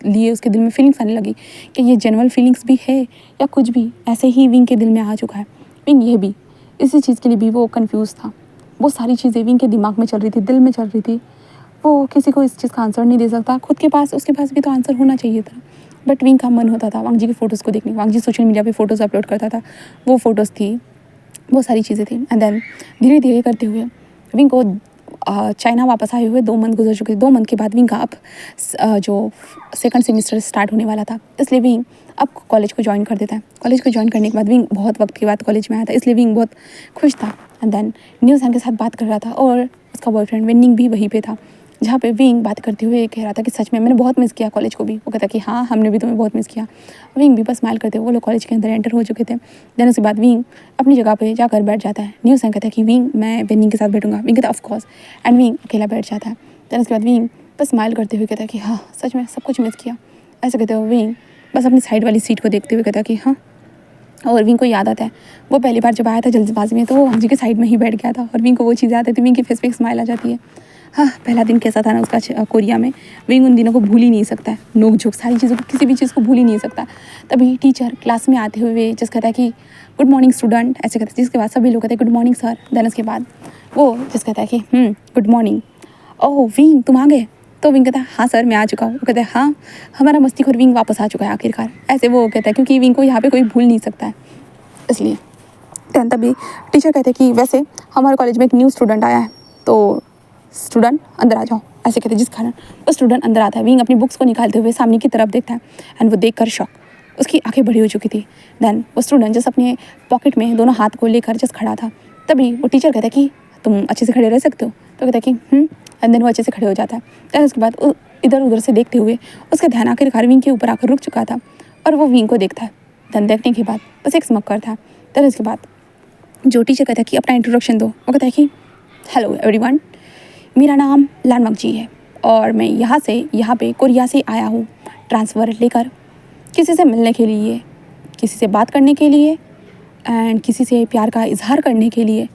लिए उसके दिल में फीलिंग्स आने लगी कि ये जेन्युइन फीलिंग्स भी है या कुछ भी ऐसे ही विंग के दिल में आ चुका है। विंग ये भी इसी चीज़ के लिए भी वो कंफ्यूज था। वो सारी चीज़ें विंग के दिमाग में चल रही थी, दिल में चल रही थी। वो किसी को इस चीज़ का आंसर नहीं दे सकता, खुद के पास उसके पास भी तो आंसर होना चाहिए था। बट विंग का मन होता था वांग जी की फ़ोटोज़ को देखने। वांग जी सोशल मीडिया पे फ़ोटोज़ अपलोड करता था, वो फ़ोटोज़ थी, वो सारी चीज़ें थी। एंड देन धीरे धीरे करते हुए विंग को चाइना वापस आए हुए 2 मंथ गुजर चुके थे। 2 मंथ के बाद विंग का अब जो सेकंड सेमेस्टर स्टार्ट होने वाला था, इसलिए विंग अब कॉलेज को ज्वाइन कर देता है। कॉलेज को ज्वाइन करने के बाद विंग बहुत वक्त के बाद कॉलेज में आया था, इसलिए विंग बहुत खुश था। एंड देन न्यूज़ के साथ बात कर रहा था और उसका बॉयफ्रेंड विनिंग भी वहीं पे था, जहाँ पे विंग बात करते हुए कह रहा था कि सच में मैंने बहुत मिस किया कॉलेज को भी। वो कहता कि हाँ, हमने भी तुम्हें बहुत मिस किया। विंग भी बस स्माइल करते हुए वो लोग कॉलेज के अंदर एंटर हो चुके थे। देन उसके बाद विंग अपनी जगह पे जाकर बैठ जाता है। न्यूज़ कहता है कि विंग मैं विनिंग के साथ बैठूंगा। विंग कहता ऑफकोर्स, एंड विंग अकेला बैठ जाता है। देन उसके बाद विंग बस स्माइल करते हुए कहता है कि हाँ, सच में सब कुछ मिस किया। ऐसे कहते हुए विंग बस अपनी साइड वाली सीट को देखते हुए कहता कि हाँ। और विंग को याद आता है वो पहली बार जब आया था जल्दबाजी में, तो वो वांग जी के साइड में ही बैठ गया था और विंग को वो चीज़ याद आती है। विंग के फेस पे एक स्माइल आ जाती है। हाँ, पहला दिन कैसा था ना उसका कोरिया में, विंग उन दिनों को भूल ही नहीं सकता है। नोक झोंक सारी चीज़ों को, किसी भी चीज़ को भूल ही नहीं सकता। तभी टीचर क्लास में आते हुए जिस कहता है कि गुड मॉर्निंग स्टूडेंट, ऐसे कहते हैं, जिसके बाद सभी लोग कहते हैं गुड मॉर्निंग सर। देन उसके बाद वो जिस कहता है कि गुड मॉर्निंग, ओह विंग तुम आ गए। तो विंग कहता है हाँ सर मैं आ चुका हूँ। वो कहते हैं हाँ, हमारा मस्तीखोर विंग वापस आ चुका है आखिरकार। ऐसे वो कहता है क्योंकि विंग को यहाँ पे कोई भूल नहीं सकता है, इसलिए। टेंथ तभी टीचर कहते हैं कि वैसे हमारे कॉलेज में एक न्यू स्टूडेंट आया है, तो स्टूडेंट अंदर आ जाओ, ऐसे कहते हैं। जिस कारण वो स्टूडेंट अंदर आता है, विंग अपनी बुक्स को निकालते हुए सामने की तरफ देखता है एंड वो देखकर शॉक, उसकी आंखें बड़ी हो चुकी थी। देन वो स्टूडेंट जस्ट अपने पॉकेट में दोनों हाथ को लेकर जस्ट खड़ा था। तभी वो टीचर कहता है कि तुम अच्छे से खड़े रह सकते हो। तो कहता है कि एंड देन वो अच्छे से खड़े हो जाता है। देन उसके बाद इधर उधर से देखते हुए उसका ध्यान आखिरकार विंग के ऊपर आकर रुक चुका था और वो विंग को देखता है। देन देखने के बाद बस एक स्मक करता है। देन उसके बाद जो टीचर कहता है कि अपना इंट्रोडक्शन दो। वो कहता है कि हेलो एवरीवन, मेरा नाम लानमक जी है और मैं यहाँ पे कोरिया से आया हूँ ट्रांसफ़र लेकर, किसी से मिलने के लिए, किसी से बात करने के लिए एंड किसी से प्यार का इजहार करने के लिए।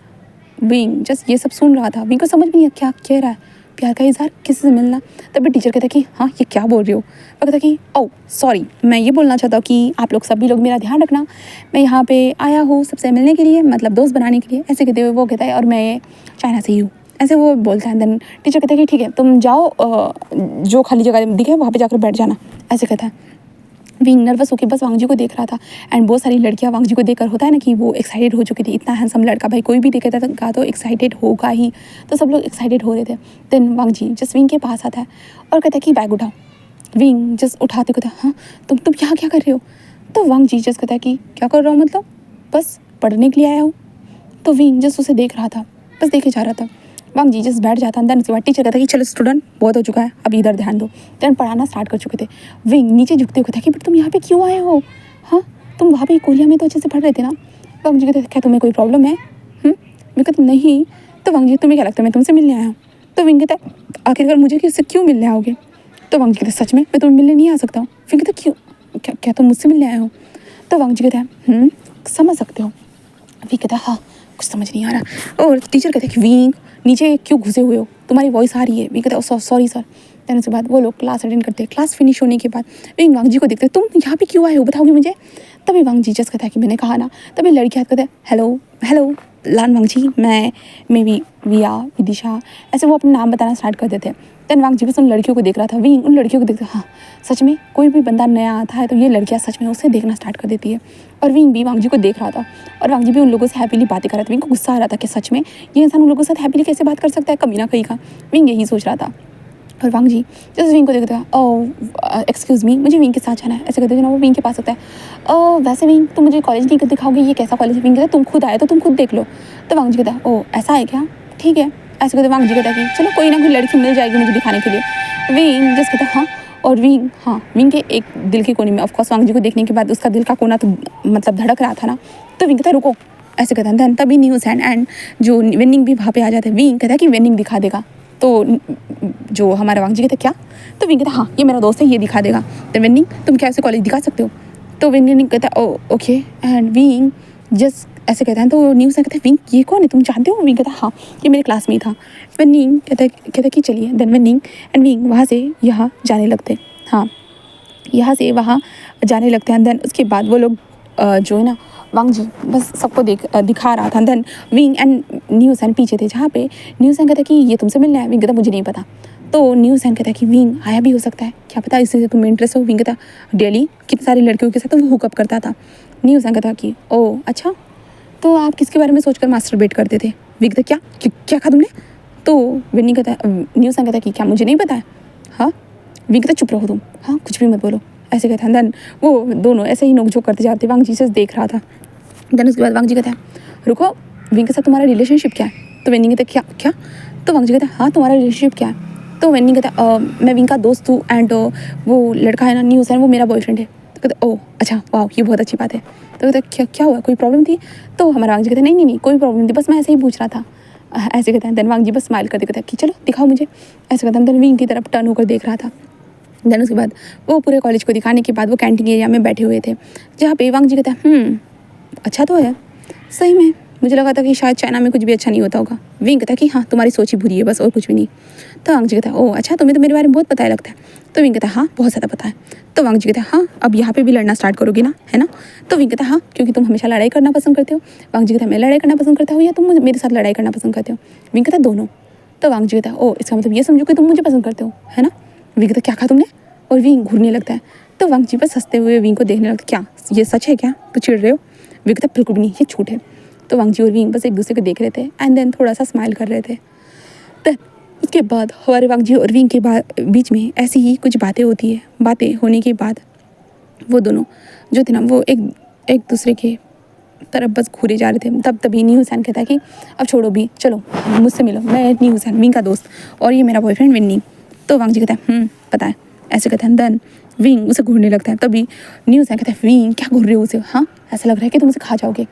विंग जस्ट ये सब सुन रहा था। विंग को समझ नहीं क्या कह रहा है, प्यार का इजहार, किसी से मिलना। तभी टीचर कहता कि हाँ ये क्या बोल रहे हो। वो कहता कि ओह सॉरी, मैं ये बोलना चाहता हूँ कि आप लोग सभी लोग मेरा ध्यान रखना, मैं यहाँ पे आया हूँ सबसे मिलने के लिए, मतलब दोस्त बनाने के लिए। ऐसे कहते हुए वो कहता है और मैं चाइना से ही हूँ, ऐसे वो बोलता है। देन टीचर कहता है कि ठीक है तुम जाओ, जो खाली जगह दिखे वहाँ पे जाकर बैठ जाना, ऐसे कहता है। विंग नर्वस होकर बस वांग जी को देख रहा था एंड बहुत सारी लड़कियां वांग जी को देखकर होता है ना कि वो एक्साइटेड हो चुकी थी। इतना हैंडसम लड़का भाई कोई भी देखे था तो एक्साइटेड होगा ही, तो सब लोग एक्साइटेड हो रहे थे। देन वांग जी जस्ट विंग के पास आता है और कहता है कि बैग उठाओ। विंग जस्ट उठाते कहता है हाँ तुम यहाँ क्या कर रहे हो। तो वांग जी जस्ट कहता है कि क्या कर रहा हूँ मतलब, बस पढ़ने के लिए आया हूँ। तो विंग जस्ट उसे देख रहा था, बस देखे जा रहा था। वांग जी जस्ट बैठ जाता है। देन उसके बाद टीचर कहता है कि चलो स्टूडेंट बहुत हो चुका है, अब इधर ध्यान दो। देन पढ़ाना स्टार्ट कर चुके थे। विंग नीचे झुकते हुए कहता है कि बट तुम यहाँ पे क्यों आए हो, हाँ तुम वहाँ पे कोरिया में तो अच्छे से पढ़ रहे थे ना। वांग जी कहते क्या तुम्हें कोई प्रॉब्लम है। मैं कहता नहीं। तो वांग जी तुम्हें क्या लगता है मैं तुमसे मिलने आया हूँ। तो विंग कहता है आखिरकार मुझे किससे क्यों मिलने आओगे। तो वांग जी कहते सच में मैं तुम्हें मिलने नहीं आ सकता हूँ। विंग कहता क्यों, क्या तुम मुझसे मिलने आए हो। तो वांग जी कहता है समझ सकते हो। विंग कहता है हाँ कुछ समझ नहीं आ रहा। और टीचर कहते हैं कि विंग नीचे क्यों घुसे हुए हो, तुम्हारी वॉइस आ रही है। विंग कहता है सॉरी सर। देन उसके बाद वो लोग क्लास अटेंड करते हैं। क्लास फिनिश होने के बाद विंग वांग जी को देखते हैं, तुम यहाँ पे क्यों आए हो बताओगे मुझे। तभी वांग जी जस्ट कहता है कि मैंने कहा ना। तभी लड़की हाथ कहते हैं हेलो लान वांग जी, मैं भी विया विदिशा, ऐसे वो अपना नाम बताना स्टार्ट कर देते हैं। देन वांग जी बस उन लड़कियों को देख रहा था। विंग उन लड़कियों को देखते हाँ सच में कोई भी बंदा नया आता है तो ये लड़कियाँ सच में उसे देखना स्टार्ट कर देती है। और विंग भी वांग जी को देख रहा था और वांग जी भी उन लोगों से हैप्पीली बातें कर रहा था। विंग को गुस्सा आ रहा था कि सच में ये इंसान उन लोगों के साथ हैप्पीली कैसे बात कर सकता है, कमीना कहीं का। विंग यही सोच रहा था। और वांग जी जैसे विंग को देखते हैं ओह एक्सक्यूज़ मी, मुझे विंग के साथ जाना है, ऐसे कहते हैं ना। वो विंग के पास होता है वैसे विंग तुम मुझे कॉलेज नहीं दिखाओगे, ये कैसा कॉलेज है। विंग कहता है तुम खुद आए तो तुम खुद देख लो। तो वांग जी कहता है ओह ऐसा है क्या, ठीक है। ऐसे कहते वांग जी कहता है कि चलो कोई ना कोई लड़की मिल जाएगी मुझे दिखाने के लिए। विंग जस्ट कहता है हाँ। और विंग के एक दिल के कोने में ऑफकोर्स वांग जी को देखने के बाद उसका दिल का कोना तो मतलब धड़क रहा था ना। तो विंग कहता है रुको, ऐसे कहता है। देन तभी न्यूज़ एंड जो विनिंग भी वहाँ पे आ जाते हैं। विंग कहता है कि विनिंग दिखा देगा। तो जो हमारा वांग जी कहता क्या, तो विंग कहता हाँ ये मेरा दोस्त है ये दिखा देगा। तो विनिंग तुम क्या ऐसे कॉलेज दिखा सकते हो। तो विनिंग कहता है ओके। एंड विंग जस्ट ऐसे कहता है। तो न्यूज़ कहता है विंग ये कौन है तुम जानते हो। विंग कहता हाँ ये मेरे क्लास में ही था। विनिंग कहता कि चलिए। देन विनिंग एंड विंग वहाँ से यहाँ जाने लगते, हाँ यहाँ से वहाँ जाने लगते हैं। देन उसके बाद वो लोग जो है ना वांग जी बस सबको दिखा रहा था। देन विंग एंड न्यूज़ पीछे थे, जहाँ पे न्यूज़ कहता कि ये तुमसे मिलना है। विंग कहता मुझे नहीं पता। तो न्यूज़ एंड कहता है कि विंग आया भी हो सकता है, क्या पता इससे तुम्हें इंटरेस्ट हो। विंग कहता डेली कितने सारी लड़कियों के साथ तो वो हुकअप करता था। न्यूज़ एंड कहता कि ओ अच्छा, तो आप किसके बारे में सोचकर मास्टरबेट करते थे। विंग कहता क्या कहा तुमने। तो विन्नी कहता है न्यूज़ एंड कहता कि क्या मुझे नहीं पता है। हाँ, विंग कहता चुप रहो तुम, हाँ कुछ भी मत बोलो, ऐसे कहता है। देन वो दोनों ऐसे ही नोकझोंक करते जाते, वांग जी से देख रहा था। देन उसके बाद वांग जी कहता है रुको, विंग के साथ तुम्हारा रिलेशनशिप क्या है। तो वेन्नी कहता है क्या। तो वांग जी कहता है हाँ तुम्हारा रिलेशनशिप क्या है। तो वेन्नी कहता है मैं विंग का दोस्त हूँ एंड वो लड़का है ना न्यूज़ है, वो मेरा बॉयफ्रेंड है। तो कहते ओह अच्छा वाह, ये बहुत अच्छी बात है। तो कहता क्या हुआ, कोई प्रॉब्लम थी। तो हमारा वांग जी कहते नहीं कोई प्रॉब्लम थी, बस मैं ऐसे ही पूछ रहा था, ऐसे कहते हैं। देन वांग जी बस स्माइल करते कहते हैं कि चलो दिखाओ मुझे, ऐसे कहते हैं। देन विंग की तरफ टर्न होकर देख रहा था। देन उसके बाद वो पूरे कॉलेज को दिखाने के बाद वो कैंटीन एरिया में बैठे हुए थे, जहाँ पे वांग जी कहता है अच्छा तो है सही में, मुझे लगा था कि शायद चाइना में कुछ भी अच्छा नहीं होता होगा। विंग कहता है कि हाँ तुम्हारी सोच ही बुरी है बस, और कुछ भी नहीं। तो वांग जी कहता है ओह अच्छा, तुम्हें तो मेरे बारे में बहुत पता है लगता है। तो विंग कहता है हाँ बहुत ज़्यादा पता है। तो वांग जी कहता है हाँ अब यहाँ पे भी लड़ना स्टार्ट करोगी ना, है ना। तो विंग कहता है हाँ क्योंकि तुम हमेशा लड़ाई करना पसंद करते हो। वांग जी कहता है मैं लड़ाई करना पसंद करता हूँ या तुम मेरे साथ लड़ाई करना पसंद करते हो। विंग कहता है दोनों। तो वांग जी कहता है ओह इसका मतलब ये समझो कि तुम मुझे पसंद करते हो, है ना। विंग कहता है क्या कहा तुमने, और विंग घूरने लगता है। तो वांग जी बस हंसते हुए विंग को देखने लगता है, क्या ये सच है क्या, तो चिढ़ रहे हो। विंग कहता है बिल्कुल भी नहीं, ये झूठ है। तो वांग जी और विंग बस एक दूसरे को देख रहे थे एंड देन थोड़ा सा स्माइल कर रहे थे। देन उसके बाद हमारे वांग जी और विंग के बीच में ऐसी ही कुछ बातें होती है। बातें होने के बाद वो दोनों जो थे ना वो एक दूसरे के तरफ बस घूरे जा रहे थे। तभी न्यू हुसैन कहता है कि अब छोड़ो भी, चलो मुझसे मिलो, मैं न्यू हुसैन विंग का दोस्त और ये मेरा बॉयफ्रेंड विन्नी। तो वांग जी कहता है पता है, ऐसे कहते हैं। देन विंग उसे घूरने लगता है। तभी न्यू हुसैन कहता है विंग क्या घूर रहे हो उसे, हाँ ऐसा लग रहा है कि तुम उसे खा जाओगे।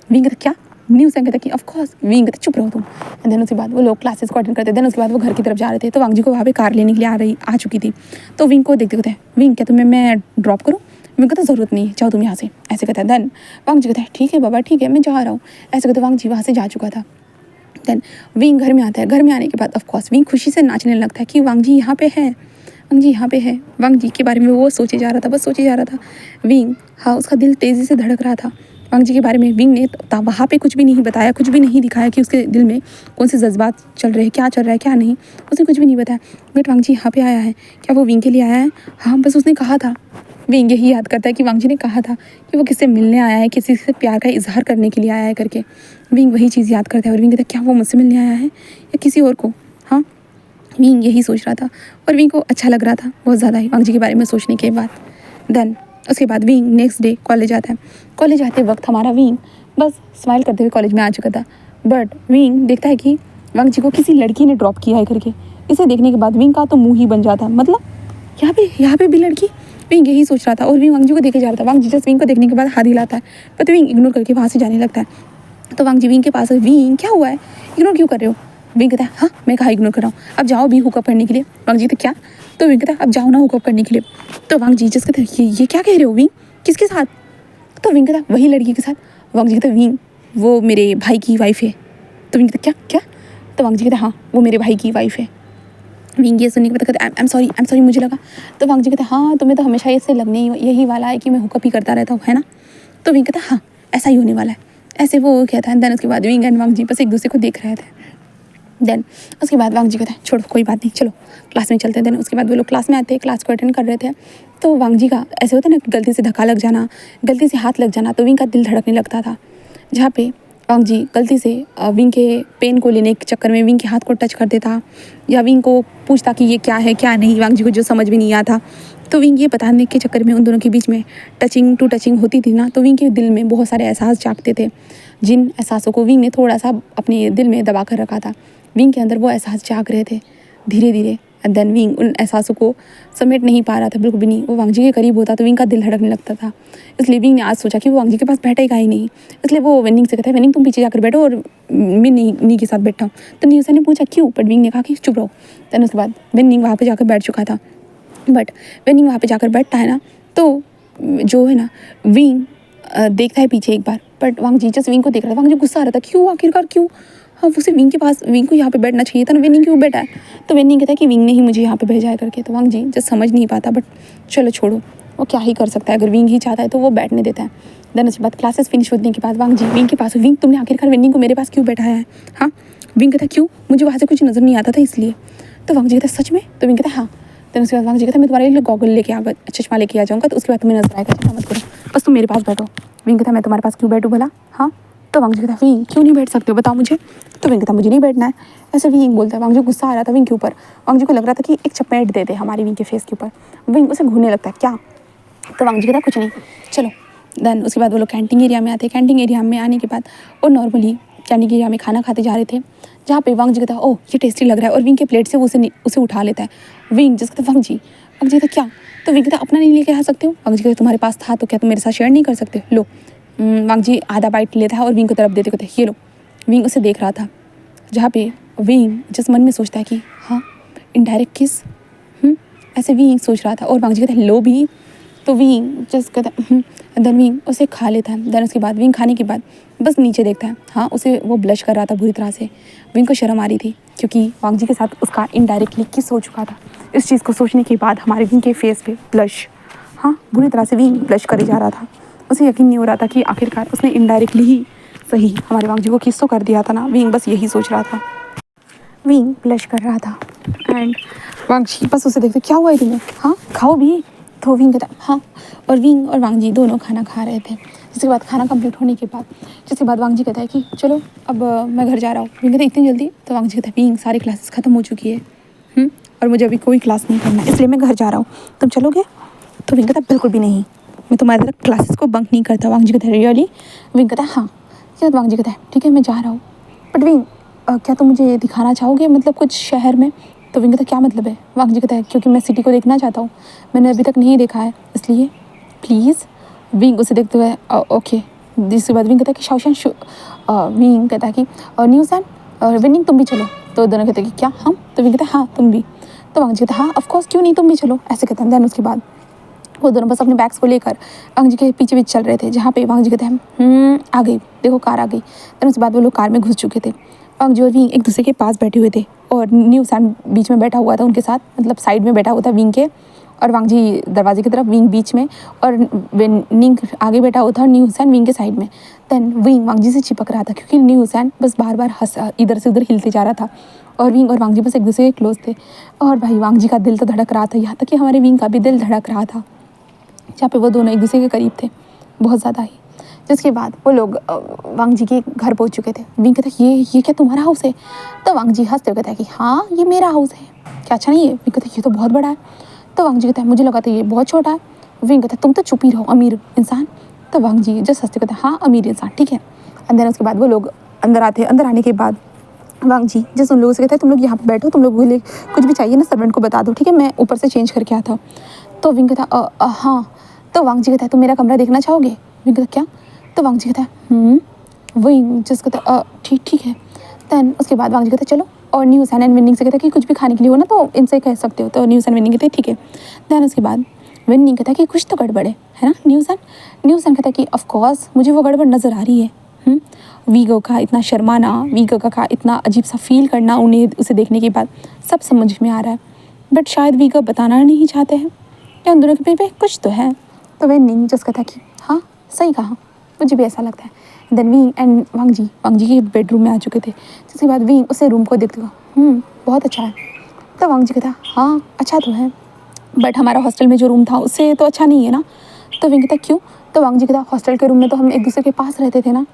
विंग कहता क्या, न्यू हुसैन कहता कि ऑफ कोर्स। विंग कहता चुप रहो तुम। एंड देन उसके बाद वो लोग क्लासेस को अटेंड करते। देन उसके बाद वो घर की तरफ जा रहे थे, तो वांग जी को वहाँ पे कार लेने के लिए आ चुकी थी। तो विंग को देखते कहते हैं विंग क्या तुम्हें मैं ड्रॉप करूँ। विंग कहता ज़रूरत नहीं है, जाओ तुम यहाँ से, ऐसे कहता है। देन वांग जी कहता है ठीक है बाबा ठीक है मैं जा रहा हूँ, ऐसे कहते वांग जी वहाँ से जा चुका था। देन विंग घर में आता है। घर में आने के बाद ऑफ कोर्स विंग खुशी से नाचने लगता है कि वांग जी यहाँ पे है, वांग जी यहाँ पे है। वांग जी के बारे में वो सोचे जा रहा था, बस सोचे जा रहा था। विंग हाँ उसका दिल तेज़ी से धड़क रहा था वांग जी के बारे में। विंग ने वहाँ पे कुछ भी नहीं बताया, कुछ भी नहीं दिखाया कि उसके दिल में कौन से जज्बात चल रहे हैं, क्या चल रहा है क्या नहीं, उसने कुछ भी नहीं बताया। बट वांग जी यहाँ पे आया है, क्या वो विंग के लिए आया है। हाँ बस उसने कहा था, विंग यही याद करता है कि वांग जी ने कहा था कि वो किससे मिलने आया है, किसी से प्यार का इजहार करने के लिए आया है करके। विंग वही चीज़ याद करता है और विंग कहता है क्या वो मुझसे मिलने आया है या किसी और को। हाँ विंग यही सोच रहा था और विंग को अच्छा लग रहा था बहुत ज़्यादा ही वांग जी के बारे में सोचने के बाद। देन उसके बाद विंग नेक्स्ट डे कॉलेज आता है। कॉलेज आते वक्त हमारा विंग बस स्माइल करते हुए कॉलेज में आ चुका था। बट विंग देखता है कि वांग जी को किसी लड़की ने ड्रॉप किया है करके। इसे देखने के बाद विंग का तो मुंह ही बन जाता है, मतलब यहाँ पे भी लड़की। विंग यही सोच रहा था और विंग वांग जी को देखे जा रहा था। वांग जी जस्ट विंग को देखने के बाद हाथ हिलाता है, पर विंग इग्नोर करके वहाँ से जाने लगता है। तो वांग जी विंग के पास विंग क्या हुआ है, इग्नोर क्यों कर रहे हो। विंग कहता है हाँ मैं कहाँ इग्नोर कर रहा हूँ, अब जाओ भी हुकअप करने के लिए। वांग जी तो क्या, तो विंग कहता है अब जाओ ना हुकअप करने के लिए। तो वांग जी जस्ट कहते हैं ये क्या कह रहे हो विंग, किसके साथ। तो विंग कहता है वही लड़की के साथ। वांग जी कहते हैं विंग वो मेरे भाई की वाइफ है। तो विंग कहता क्या। तो वांग जी कहते हैं हाँ वो मेरे भाई की वाइफ है। विंग ये सुनने के बाद कहते आई एम सॉरी मुझे लगा। तो वांग जी कहते हाँ तुम्हें तो हमेशा इससे लगने यही वाला है कि मैं हुकअप ही करता रहता हूँ, है ना। तो विंग कहता हाँ ऐसा ही होने वाला है, ऐसे वो कहता है। देन उसके बाद विंग एंड वांग जी बस एक दूसरे को देख रहे थे। देन उसके बाद वांग जी कहता है छोड़ो कोई बात नहीं, चलो क्लास में चलते हैं। देन उसके बाद वो लोग क्लास में आते हैं, क्लास को अटेंड कर रहे थे। तो वांग जी का ऐसे होता है ना कि गलती से धक्का लग जाना, गलती से हाथ लग जाना, तो विंग का दिल धड़कने लगता था। जहाँ पे वांग जी गलती से विंग के पेन को लेने के चक्कर में विंग के हाथ को टच कर देता या विंग को पूछता कि ये क्या है क्या नहीं, वांग जी को जो समझ में नहीं आता। तो विंग ये बताने के चक्कर में उन दोनों के बीच में टचिंग होती थी ना, तो विंग के दिल में बहुत सारे एहसास जागते थे, जिन एहसासों को विंग ने थोड़ा सा अपने दिल में दबा कर रखा था। विंग के अंदर वो एहसास जाग रहे थे धीरे धीरे। एंड देन विंग उन एहसासों को समेट नहीं पा रहा था बिल्कुल भी नहीं। वो वांग जी के करीब होता तो विंग का दिल धड़कने लगता था। इसलिए विंग ने आज सोचा कि वो वांग जी के पास बैठेगा ही नहीं। इसलिए वो वेनिंग से कहता है वेनिंग तुम पीछे जाकर बैठो और मैं नी के साथ बैठा हूँ। तो न्यूसन ने पूछा क्यों, बट विंग ने कहा कि चुप रहो। देन उसके बाद वेनिंग वहाँ पर जाकर बैठ चुका था। बट वेनिंग वहाँ पर जाकर बैठता है ना, तो जो है ना विंग देखता है पीछे एक बार, but Wang ji just Wing को देख रहा था। वांग जी गुस्सा आ रहा था क्यों आखिरकार क्यों, हाँ उसे विंग के पास, विंग को यहाँ पे बैठना चाहिए था ना, विंग क्यों बैठा है। तो विंग कहता है कि विंग ने ही मुझे यहाँ पे भेजा है करके। तो वांग जी जस्ट समझ नहीं पाता, बट चलो छोड़ो, वो क्या ही कर सकता है, अगर विंग ही चाहता है तो वो बैठने देता है। देन उसके बाद क्लासेस फिनिश होने के बाद वांग जी विंग के पास, विंग तुमने आखिरकार विंग को मेरे पास क्यों बैठाया है। हाँ विंग कहता क्यों, मुझे वहाँ से कुछ नज़र नहीं आता था इसलिए। तो वांग जी कहता है सच में? तो विंग कहता है हाँ। देन उसके बाद वांग जी कहता है मैं तुम्हारे लिए गॉगल लेके आ चश्मा लेके आ जाऊँगा, तो उसके बाद तुम्हें नजर आएगा, चिंता मत करो, बस तुम मेरे पास बैठो। विंग कहता है मैं तुम्हारे पास क्यों बैठूँ भला? हाँ। तो वांग जी कहता है विंग क्यों नहीं बैठ सकते हो, बताओ मुझे। तो विंग कहता है मुझे नहीं बैठना है। ऐसे विंग बोलता है। वांग जी गुस्सा आ रहा था विंग के ऊपर। वांग जी को लग रहा था कि एक चपेट दे दे हमारी विंग के फेस के ऊपर। विंग उसे घूरने लगता है क्या। तो वांग जी कहता है कुछ नहीं, चलो। देन उसके बाद वो लोग कैंटीन एरिया में आते हैं। कैंटीन एरिया में आने के बाद वो नॉर्मली कैंटीन एरिया में खाना खाते जा रहे थे, जहाँ पे वांग जी कहता है ओह ये टेस्टी लग रहा है, और विंग के प्लेट से वो उसे उठा लेता है। विंग जिस कहता है वांग जी कहता है क्या। तो विंग कहता है अपना नहीं लेके आ सकते हो। वांग जी कहता है तुम्हारे पास था तो क्या तुम मेरे साथ शेयर नहीं कर सकते, लो। वांग जी आधा बाइट लेता है और विंग को तरफ देते कहते हैं ये लो। विंग उसे देख रहा था, जहाँ पे विंग जिस मन में सोचता है कि हाँ इनडायरेक्ट किस, ऐसे विंग सोच रहा था। और वांग जी कहता है लो भी। तो विंग जस्ट कहता है देन विंग उसे खा लेता है। देन उसके बाद विंग खाने के बाद बस नीचे देखता है। हाँ उसे वो ब्लश कर रहा था बुरी तरह से। विंग को शर्म आ रही थी क्योंकि वांग जी के साथ उसका इनडायरेक्टली किस हो चुका था। इस चीज़ को सोचने के बाद हमारे विंग के फेस पे ब्लश, हाँ बुरी तरह से विंग ब्लश करे जा रहा था। उसे यकीन नहीं हो रहा था कि आखिरकार उसने इनडायरेक्टली ही सही हमारे वांग जी को किस तो कर दिया था ना। विंग बस यही सोच रहा था। विंग ब्लश कर रहा था एंड वांग जी बस उसे देखते क्या हुआ है तुम्हें, हाँ खाओ भी। तो विंग कहता हाँ। और विंग और वांग जी दोनों खाना खा रहे थे। जिसके बाद खाना कंप्लीट होने के बाद जिसके बाद वांग जी कहता है कि चलो अब मैं घर जा रहा हूँ। विंग कहता है इतनी जल्दी। तो वांग जी कहता है विंग सारी क्लासेस ख़त्म हो चुकी है और मुझे अभी कोई क्लास नहीं करना, इसलिए मैं घर जा रहा हूँ, तुम चलोगे। तो विंग कहता है बिल्कुल भी नहीं, मैं तुम्हारी तरह क्लासेस को बंक नहीं करता। वांग जी कहता है रियली। विंग कहता है हाँ। इसके बाद वांग जी कहता है ठीक है मैं जा रहा हूँ, बट विंग क्या तुम मुझे दिखाना चाहोगे मतलब कुछ शहर में। तो विंग कहता है क्या मतलब है। वांग जी कहता है क्योंकि मैं सिटी को देखना चाहता हूँ, मैंने अभी तक नहीं देखा है, इसलिए प्लीज़। विंग उसे देखते हुए ओके। जिसके बाद विंग कहता है कि शौशन विंग कहता है कि न्यूज़ एंड विनिंग तुम भी चलो। तो दोनों कहते हैं कि क्या हम। तो विंग कहता है हाँ तुम भी। तो वांग जी कहता है हाँ ऑफकोर्स क्यों नहीं, तुम भी चलो, ऐसे कहते हैं। देन उसके बाद वो दोनों बस अपने बैग्स को लेकर वांग जी के पीछे पीछे चल रहे थे, जहाँ पे वांग जी कहते हैं आ गई देखो कार आ गई। देन उसके बाद वो लोग कार में घुस चुके थे। वांग जी और विंग एक दूसरे के पास बैठे हुए थे और न्यू सैन बीच में बैठा हुआ था उनके साथ, मतलब साइड में बैठा हुआ था विंग के, और वांग जी दरवाजे की तरफ, विंग बीच में, और विंग आगे बैठा हुआ था, न्यू सैन विंग के साइड में। देन विंग वांग जी से चिपक रहा था क्योंकि न्यू सैन बस बार बार हंस इधर से उधर हिलते जा रहा था, और विंग और वांग जी बस एक दूसरे के क्लोज थे। और भाई वांग जी का दिल तो धड़क रहा था, यहाँ तक कि हमारे विंग का भी दिल धड़क रहा था, जहाँ पे वो दोनों एक दूसरे के करीब थे बहुत ज़्यादा ही। जिसके बाद वो लोग वांग जी के घर पहुँच चुके थे। विंग कहता है ये क्या तुम्हारा हाउस है। तो वांग जी हंसते हुए कहता है कि हाँ ये मेरा हाउस है, क्या अच्छा नहीं है। विंग कहता है ये तो बहुत बड़ा है। तो वांग जी कहता है मुझे लगा था ये बहुत छोटा है। विंग कहता है तुम तो चुप ही रहो अमीर इंसान। तो वांग जी जस्ट हंसते कहते हैं हाँ अमीर इंसान ठीक है। एंड देन उसके बाद वो लोग अंदर आने के बाद वांग जी जैसे उन लोगों से कहता है तुम लोग यहाँ पे बैठो, तुम लोग के लिए कुछ भी चाहिए ना सर्वेंट को बता दो ठीक है, मैं ऊपर से चेंज करके आता हूँ। तो विंग कहता हाँ। तो वांग जी कहता है तुम मेरा कमरा देखना चाहोगे। विंग कहता क्या। तो वांग जी कहता है विंग जस्ट कहता ठीक है। देन उसके बाद वांग जी कहता है चलो, और न्यूज़ एंड विनिंग से कहता है कि कुछ भी खाने के लिए हो ना तो इनसे कह सकते हो। तो न्यूज़ एंड विनिंग कहते हैं ठीक है। देन उसके बाद विनिंग कहता है कि कुछ तो गड़बड़ है ना। न्यूज़ एंड कहता है कि ऑफकोर्स मुझे वो गड़बड़ नज़र आ रही है। वीगो का इतना शर्माना, वीगो का इतना अजीब सा फील करना उन्हें उसे देखने के बाद सब समझ में आ रहा है, बट शायद वीगो बताना नहीं चाहते हैं कि उन दोनों के बीच में कुछ तो है। तो विनिंग जस्ट कहता है कि हाँ सही कहा, मुझे भी ऐसा लगता है। देन विंग एंड वांग जी के बेडरूम में आ चुके थे। जिसके बाद विंग उसे रूम को देखते हुए बहुत अच्छा है। तो वांग जी कहता हाँ अच्छा तो है, बट हमारा हॉस्टल में जो रूम था उससे तो अच्छा नहीं है ना। तो विंग कहता क्यों। तो वांग जी कहता हॉस्टल के रूम में तो हम एक दूसरे के पास रहते थे ना,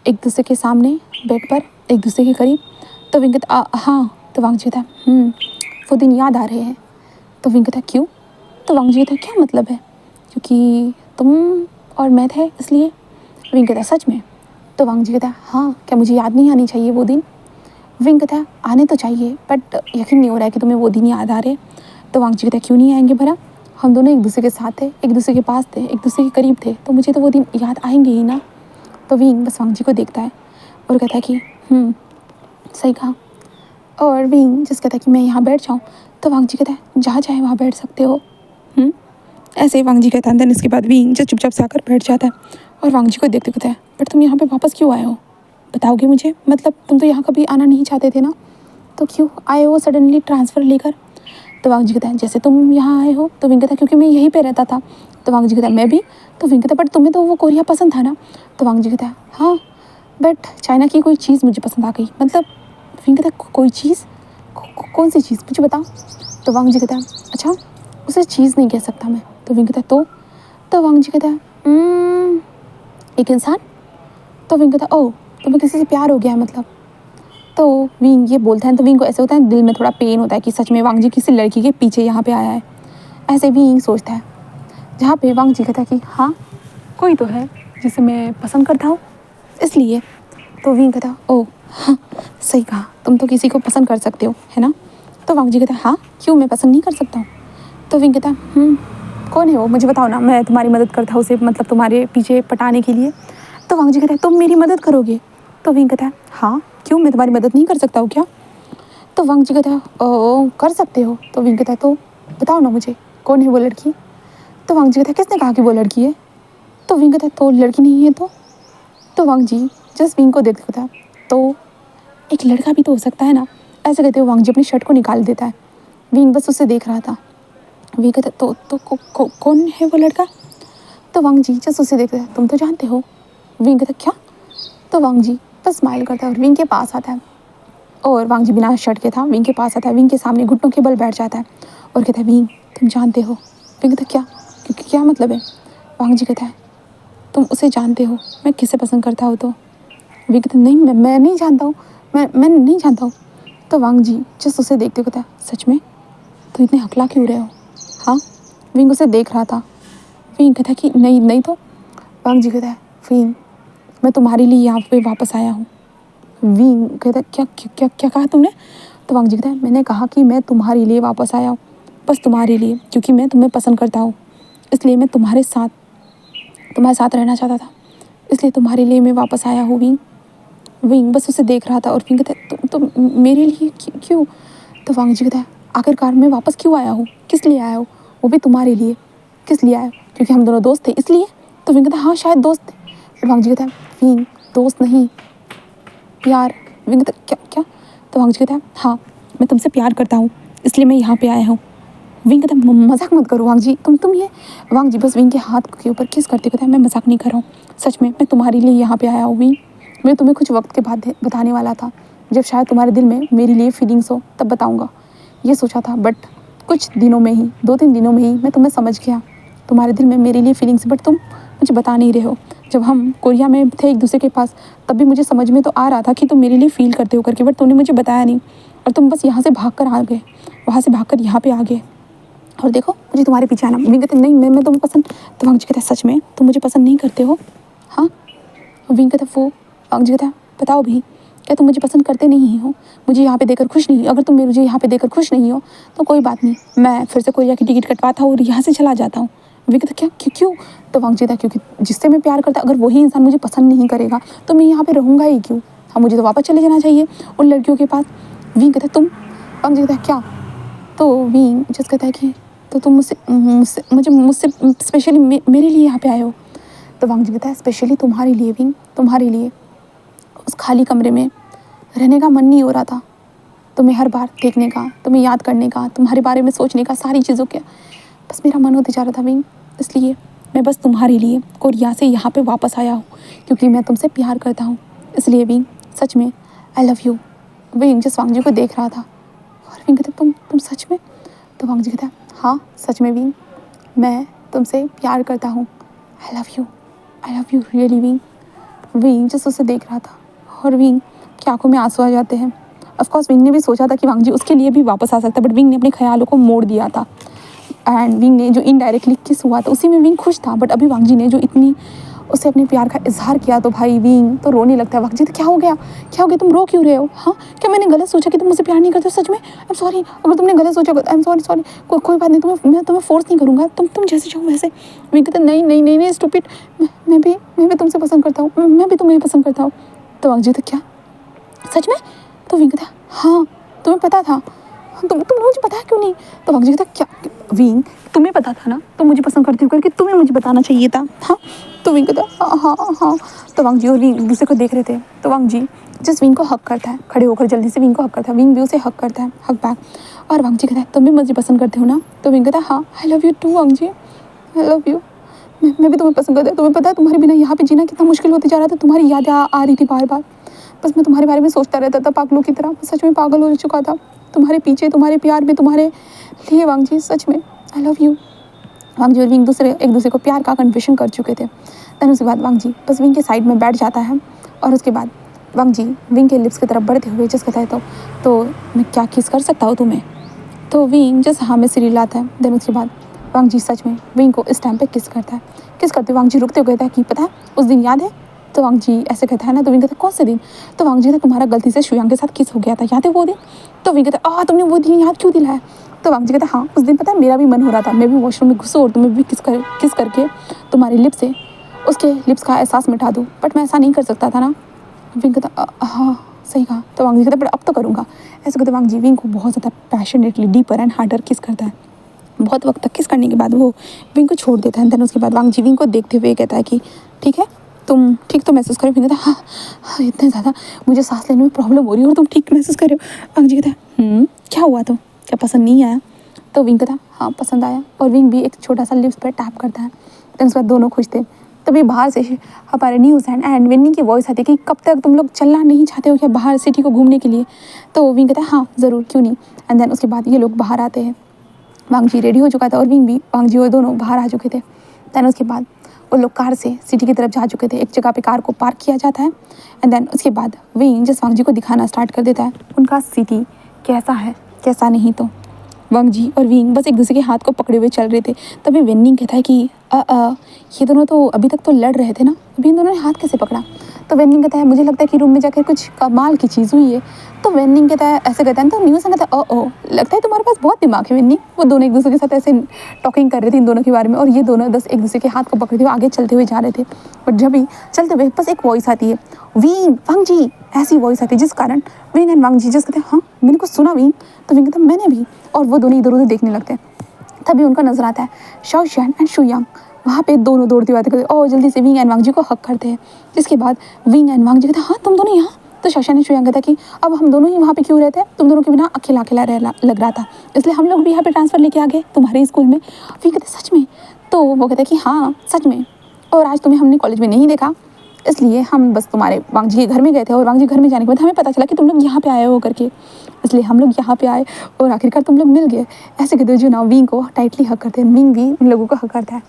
एक दूसरे के सामने बेड पर एक दूसरे के करीब। तो विंग कहता हाँ। तो वांग जी कहता वो दिन याद आ रहे हैं। तो विंग कहता क्यों। तो वांग जी कहता क्या मतलब है, क्योंकि तुम और मैं थे इसलिए। विंग कहता सच में। तो वांग जी कहता हाँ क्या मुझे याद नहीं आनी चाहिए वो दिन। विंग कहता आने तो चाहिए बट यकीन नहीं हो रहा है कि तुम्हें वो दिन याद आ रहे। तो वांग जी कहता क्यों नहीं आएंगे भला, हम दोनों एक दूसरे के साथ थे, एक दूसरे के पास थे, एक दूसरे के करीब थे, तो मुझे तो वो दिन याद आएंगे ही ना। तो विंग बस वांग जी को देखता है और कहता है कि सही कहा। और विंग जिस कहता है कि मैं यहाँ बैठ जाऊँ। तो वांग जी कहता है जहाँ चाहे वहाँ बैठ सकते हो। ऐसे ही वांग जी कहता है। देन इसके बाद विंग जो चुपचाप से आकर बैठ जाता है और वांग जी को देखते कहता है बट तुम यहाँ पे वापस क्यों आए हो, बताओगे मुझे, मतलब तुम तो यहाँ कभी आना नहीं चाहते थे ना, तो क्यों आए हो सडनली ट्रांसफ़र लेकर। तो वांग जी कहता है जैसे तुम यहाँ आए हो। तो विंग कहता है क्योंकि मैं यहीं पे रहता था। तो वांग जी कहता है मैं भी। तो विंग कहता है बट तुम्हें तो वो कोरिया पसंद था ना। तो वांग जी कहता है हाँ बट चाइना की कोई चीज़ मुझे पसंद आ गई। मतलब विंग कहता है कोई चीज़, कौन सी चीज़ मुझे बता। तो वांग जी कहता है अच्छा उसे चीज़ नहीं कह सकता मैं। तो विंग कहता है तो वांग जी कहता है एक इंसान। तो विंग कहता है ओह तुम्हें किसी से प्यार हो गया है मतलब। तो विंग ये बोलता है तो विंग को ऐसे होता है दिल में थोड़ा पेन होता है कि सच में वांग जी किसी लड़की के पीछे यहाँ पे आया है। ऐसे विंग सोचता है जहाँ पे वांग जी कहता है कि हाँ कोई तो है जिसे मैं पसंद करता हूँ इसलिए। तो विंग कहता ओह हाँ सही कहा तुम तो किसी को पसंद कर सकते हो है ना। तो वांग जी कहता हाँ क्यों मैं पसंद नहीं कर सकता हूँ। तो विंग कहता कौन है वो मुझे बताओ ना मैं तुम्हारी मदद करता हूँ उसे मतलब तुम्हारे पीछे पटाने के लिए। तो वांग जी कहता है तुम मेरी मदद करोगे। तो विंग कहता है हाँ क्यों मैं तुम्हारी मदद नहीं कर सकता हूँ क्या। तो वांग जी कहता है ओ कर सकते हो। तो विंग कहता है तो बताओ ना मुझे कौन है वो लड़की। तो वांग जी कहता है किसने कहा कि वो लड़की है। तो विंग कहता है तो लड़की नहीं है तो वांग जी जस्ट विंग को देखता है तो एक लड़का भी तो हो सकता है ना। ऐसे कहते हुए वांग जी अपनी शर्ट को निकाल देता है। विंग बस उसे देख रहा था। विंग कहता कौन है वो लड़का। तो वांग जी जस्ट उसे देखता है तुम तो जानते हो। विंग कहता क्या। तो वांग जी बस स्माइल करता है और विंग के पास आता है और वांग जी बिना शर्ट के था विंग के पास आता है विंग के सामने घुटनों के बल बैठ जाता है और कहता है विंग तुम जानते हो। विंग कहता क्या क्योंकि क्या मतलब है। वांग जी कहता है तुम उसे जानते हो मैं किसे पसंद करता हूँ। तो विंग कहता नहीं मैं नहीं जानता हूँ मैं नहीं जानता हूँ। तो वांग जी जस्ट उसे देखते हुए कहता है सच में तो इतने हकला क्यों रहे हो। हाँ विंग उसे देख रहा था। विंग कहता है कि नहीं तो। वांग जी कहता है विंग मैं तुम्हारे लिए यहाँ पे वापस आया हूँ। विंग कहता है क्या क्या क्या क्या कहा तुमने। तो वांग जी कहता है मैंने कहा कि मैं तुम्हारे लिए वापस आया हूँ बस तुम्हारे लिए क्योंकि मैं तुम्हें पसंद करता हूँ इसलिए मैं तुम्हारे साथ रहना चाहता था इसलिए तुम्हारे लिए मैं वापस आया हूँ। विंग बस उसे देख रहा था और विंग कहता है तुम मेरे लिए क्यों। तो वांग जी कहता है आखिरकार मैं वापस क्यों आया हूँ किस लिए आया हूँ वो भी तुम्हारे लिए। किस लिए आया क्योंकि हम दोनों दोस्त थे इसलिए। तो विंग कहता है हाँ शायद दोस्त थे। फिर वांग जी कहता है विंग दोस्त नहीं प्यार। विंग कहता है क्या क्या। तो वांग जी कहता है हाँ मैं तुमसे प्यार करता हूँ इसलिए मैं यहाँ पे आया हूँ। विंग कहता है मजाक मत करो वांग जी तुम ये। वांग जी बस विंग के हाथ के ऊपर किस करते कहता है मैं मजाक नहीं कर रहा हूँ सच में मैं तुम्हारे लिए यहाँ पे आया हूँ विंग। मैं तुम्हें कुछ वक्त के बाद बताने वाला था जब शायद तुम्हारे दिल में मेरे लिए फीलिंग्स हो तब बताऊँगा ये सोचा था बट कुछ दिनों में ही 2-3 दिनों में ही मैं तुम्हें समझ गया तुम्हारे दिल में मेरे लिए फीलिंग्स बट तुम मुझे बता नहीं रहे हो। जब हम कोरिया में थे एक दूसरे के पास तब भी मुझे समझ में तो आ रहा था कि तुम मेरे लिए फील करते हो करके बट तुमने मुझे बताया नहीं और तुम बस यहाँ से भाग कर आ गए वहाँ से भाग कर यहाँ पे आ गए और देखो मुझे तुम्हारे पीछे आना। विंग कहते नहीं मैं तुम्हें पसंद। तो वांग जी कहता है सच में तुम मुझे पसंद नहीं करते हो। हाँ विंग कहता वो वांग जी कहता बताओ भी क्या तुम मुझे पसंद करते नहीं हो मुझे यहाँ पे देकर खुश नहीं अगर तुम मुझे यहाँ पे देकर खुश नहीं हो तो कोई बात नहीं मैं फिर से कोरिया की टिकट कटवाता हूँ और यहाँ से चला जाता हूँ। विंग कहता क्या क्यों। तो वांग जी कहता क्योंकि जिससे मैं प्यार करता अगर वही इंसान मुझे पसंद नहीं करेगा तो मैं यहाँ पे रहूँगा ही क्यों। हाँ मुझे तो वापस चले जाना चाहिए उन लड़कियों के पास। विंग कहता तुम। वांग जी कहता क्या। तो विंग जस्ट कहता है कि तो तुम मुझसे स्पेशली मेरे लिए यहाँ पे आए हो। तो वांग जी कहता है स्पेशली तुम्हारे लिए विंग तुम्हारे लिए। उस खाली कमरे में रहने का मन नहीं हो रहा था तुम्हें हर बार देखने का तुम्हें याद करने का तुम्हारे बारे में सोचने का सारी चीज़ों के बस मेरा मन होते जा रहा था विंग इसलिए मैं बस तुम्हारे लिए कोरिया से यहाँ पे वापस आया हूँ क्योंकि मैं तुमसे प्यार करता हूँ इसलिए विंग सच में I love you. Wing just Wang Ji को देख रहा था और विंग कहते तुम सच में। तो वांग जी कहता है हाँ सच में विंग मैं तुमसे प्यार करता हूँ आई love you really wing. Wing just उसे देख रहा था और विंग की आंखों में आंसू आ जाते हैं। ऑफकोर्स विंग ने भी सोचा था कि वांग जी उसके लिए भी वापस आ सकता है बट विंग ने अपने ख्यालों को मोड़ दिया था एंड विंग ने जो इनडायरेक्टली किस हुआ था उसी में विंग खुश था बट अभी वांग जी ने जो इतनी उसे अपने प्यार का इजहार किया तो भाई विंग तो रोने लगता है। वांग जी तो क्या हो गया तुम रो क्यों रहे हो। हाँ क्या मैंने गलत सोचा कि तुम मुझसे प्यार नहीं करते हो सच में। आई एम सॉरी अगर तुमने गलत सोचा आई एम सॉरी कोई बात नहीं मैं तुम्हें फोर्स नहीं करूँगा तुम जैसे चाहो वैसे। विंग कहता नहीं स्टूपिड मैं भी तुमसे पसंद करता हूँ मैं भी तुम्हें पसंद करता हूँ। तो वांग जी तो क्या सच में। तो विंग कहता हाँ तुम्हें पता था तुमने मुझे बताया क्यों नहीं। तो वांग जी कहता क्या विंग तुम्हें पता था ना तुम मुझे पसंद करती हो करके तुम्हें मुझे बताना चाहिए था। हाँ तो विंग कहता हाँ। तो वांग जी और विंग एक दूसरे को देख रहे थे तो वांग जी जस्ट विंग को हक करता है खड़े होकर जल्दी से विंग को हक करता है। विंग भी उसे हक करता है हक बैक और वांग जी कहता है तुम भी मुझे पसंद करते हो ना। तो विंग कहता हाँ I love you too Wang ji I love you मैं भी तुम्हें पसंद करता हूँ। तुम्हें पता है तुम्हारे बिना यहाँ पे जीना कितना मुश्किल होते जा रहा था तुम्हारी यादें आ रही थी बार बार बस मैं तुम्हारे बारे में सोचता रहता था पागलों की तरह सच में पागल हो चुका था। तुम्हारे पीछे, तुम्हारे प्यार में, तुम्हारे लिए वांग जी, सच में आई लव यू। वांग जी और विंग एक दूसरे को प्यार का कन्फेशन कर चुके थे। देन उसके बाद वांग जी बस विंग के साइड में बैठ जाता है और उसके बाद वांग जी विंग के लिप्स की तरफ बढ़ते हुए जस्ट कहता है तो मैं क्या किस कर सकता हूँ तुम्हें? तो विंग जस्ट हाँ में सिर हिलाता है। देन उसके बाद वांग जी सच में विंग को इस टाइम पे किस करता है। किस करते वांग जी रुकते हुए कहता है कि पता है उस दिन याद है? तो वांग जी ऐसे कहता है ना, तो विंग कहता है कौन से दिन? तो वांग जी कहता तुम्हारा गलती से शुयांग के साथ किस हो गया था, याद है वो दिन? तो विंग कहता है तुमने वो दिन याद क्यों दिलाया? तो वांग जी कहता है हाँ उस दिन पता है मेरा भी मन हो रहा था, मैं भी वॉशरूम में घुसूँ और तुम्हें भी किस करके तुम्हारे लिप्स से उसके लिप्स का एहसास मिटा दूँ, बट मैं ऐसा नहीं कर सकता था ना। विंग कहता हाँ सही कहा। तो वांग जी कहता बट अब तो करूँगा। ऐसे कहते वांग जी विंग को बहुत ज़्यादा पैशनेटली डीपर एंड हार्डर किस करता है। बहुत वक्त तक किस करने के बाद वो विंग को छोड़ देता है। देन उसके बाद वांग जी विंग को देखते हुए कहता है कि ठीक है तुम ठीक तो महसूस करो? विंग कहता है हाँ इतने ज़्यादा मुझे सांस लेने में प्रॉब्लम हो रही है और तुम ठीक महसूस कर रहे हो। वांग जी कहता है क्या हुआ? तो क्या पसंद नहीं आया? तो विंग कहता हाँ पसंद आया, और विंग भी एक छोटा सा लिप्स पर टैप करता है। देन उसके बाद दोनों खुश थे। तभी बाहर से हमारे न्यूज़ एंड विन्नी की वॉइस आती है कि कब तक तुम लोग चलना नहीं चाहते हो क्या बाहर सिटी को घूमने के लिए? तो विंग कहता है हाँ ज़रूर क्यों नहीं। एंड देन उसके बाद ये लोग बाहर आते हैं। वांग जी रेडी हो चुका था और विंग भी, वांग जी और दोनों बाहर आ चुके थे। देन उसके बाद वो लोग कार से सिटी की तरफ जा चुके थे। एक जगह पे कार को पार्क किया जाता है। एंड देन उसके बाद विंग जस्ट वांग जी को दिखाना स्टार्ट कर देता है उनका सिटी कैसा है कैसा नहीं। तो वांग जी और विंग बस एक दूसरे के हाथ को पकड़े हुए चल रहे थे। तभी वेन्निंग कहता है कि ये दोनों तो अभी तक तो लड़ रहे थे ना, अभी इन दोनों ने हाथ कैसे पकड़ा? तो वेन्निंग कहता है मुझे लगता है कि रूम में जाकर कुछ कमाल की चीज़ हुई है। तो वेन्निंग कहता है ऐसे कहता है तो न्यूज़ कहता है ओ लगता है तुम्हारे पास बहुत दिमाग है वेन्निंग। वो दोनों एक दूसरे के साथ ऐसे टॉकिंग कर रहे थे इन दोनों के बारे में, और ये दोनों बस एक दूसरे के हाथ को पकड़े हुए आगे चलते हुए जा रहे थे। बट जब भी चलते हुए बस एक वॉइस आती है विंग वांग जी, ऐसी वॉइस आती है जिस कारण Wing and Wang ji just कहते हैं हाँ मैंने कुछ सुना विंग? तो विंग कहता है मैंने भी। और वो दोनों इधर उधर देखने लगते हैं। तभी उनका नजर आता है शाओशियान एंड शुयांग। वहाँ पे दोनों दौड़ती बातें करते और जल्दी से विंग एंड वांग जी को हक करते हैं। जिसके बाद विंग एंड वांग जी कहते हैं हाँ तुम दोनों यहाँ? तो शाओशियान एंड शुयांग कहता है कि अब हम दोनों ही वहाँ पे क्यों रहते हैं, तुम दोनों के बिना अकेला अकेला लग रहा था, इसलिए हम लोग भी यहाँ पे ट्रांसफ़र लेके आ गए तुम्हारे स्कूल में। विंग कहते सच में? तो वो कहते हैं कि हाँ सच में, और आज तुम्हें हमने कॉलेज में नहीं देखा इसलिए हम बस तुम्हारे वांग जी के घर में गए थे, और वांग जी घर में जाने के बाद हमें पता चला कि तुम लोग यहाँ पे आए हो करके, इसलिए हम लोग यहाँ पे आए और आखिरकार तुम लोग मिल गए। ऐसे कहते जो ना विंग को टाइटली हक करते हैं, विंग भी उन लोगों को हक करता है।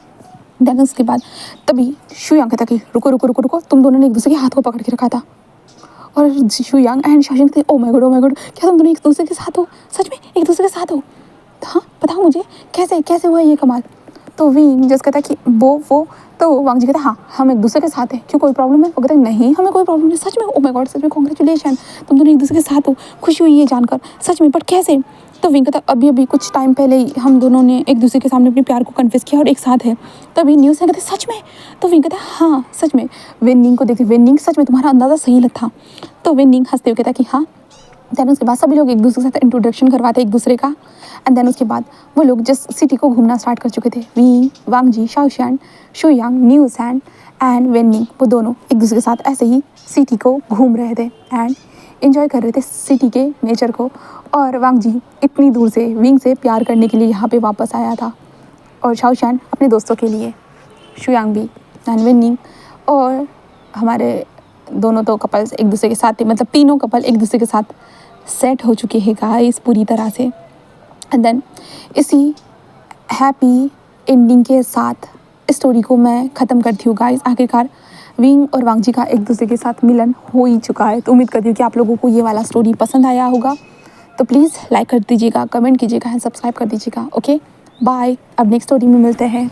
देन उसके बाद तभी शुयांग कहता कि रुको रुको रुको रुको, तुम दोनों ने एक दूसरे के हाथ को पकड़ के रखा था। और शुयांग एंड शाओशियांग कहते ओ माय गॉड क्या तुम दोनों एक दूसरे के साथ हो? सच में एक दूसरे के साथ हो? हाँ बताओ मुझे कैसे कैसे हुआ ये कमाल? तो विंग जस्ट कहता कि वो तो वांग जी कहता हाँ हम एक दूसरे के साथ हैं, क्यों कोई प्रॉब्लम है? वो कहता नहीं हमें कोई प्रॉब्लम नहीं। सच में? ओ माय गॉड सच में कॉन्ग्रेचुलेशन, तुम दोनों एक दूसरे के साथ हो, खुशी हुई ये जानकर। सच में? बट कैसे? तो विंग कहता अभी अभी कुछ टाइम पहले ही हम दोनों ने एक दूसरे के सामने अपने प्यार को कन्फेस किया और एक साथ है। तभी न्यूज़ कहते सच में? तो विंग कहता हाँ सच में। वेन्निंग को देखते वेन्निंग सच में तुम्हारा अंदाज़ा सही लगता। तो वेन्निंग हंसते हुए कहता कि हाँ। देन उसके बाद सभी लोग एक दूसरे के साथ इंट्रोडक्शन करवाते एक दूसरे का। एंड देन उसके बाद वो लोग जस्ट सिटी को घूमना स्टार्ट कर चुके थे। विंग वांग जी शाओशियान शुयांग न्यूज़ एंड वेन्निंग वो दोनों एक दूसरे के साथ ऐसे ही सिटी को घूम रहे थे एंड एंजॉय कर रहे थे सिटी के नेचर को। और वांग जी इतनी दूर से विंग से प्यार करने के लिए यहाँ पे वापस आया था, और शाओशियान अपने दोस्तों के लिए, शुयांग भी एंड वेन्निंग, और हमारे दोनों तो कपल्स एक दूसरे के साथ थे, मतलब तीनों कपल एक दूसरे के साथ सेट हो चुके हैं गाइस पूरी तरह से। एंड देन इसी हैप्पी एंडिंग के साथ स्टोरी को मैं ख़त्म करती हूँ गाइस। आखिरकार विंग और वांग जी का एक दूसरे के साथ मिलन हो ही चुका है। तो उम्मीद करती हूँ कि आप लोगों को ये वाला स्टोरी पसंद आया होगा। तो प्लीज़ लाइक कर दीजिएगा, कमेंट कीजिएगा एंड सब्सक्राइब कर दीजिएगा। ओके बाय, अब नेक्स्ट स्टोरी में मिलते हैं।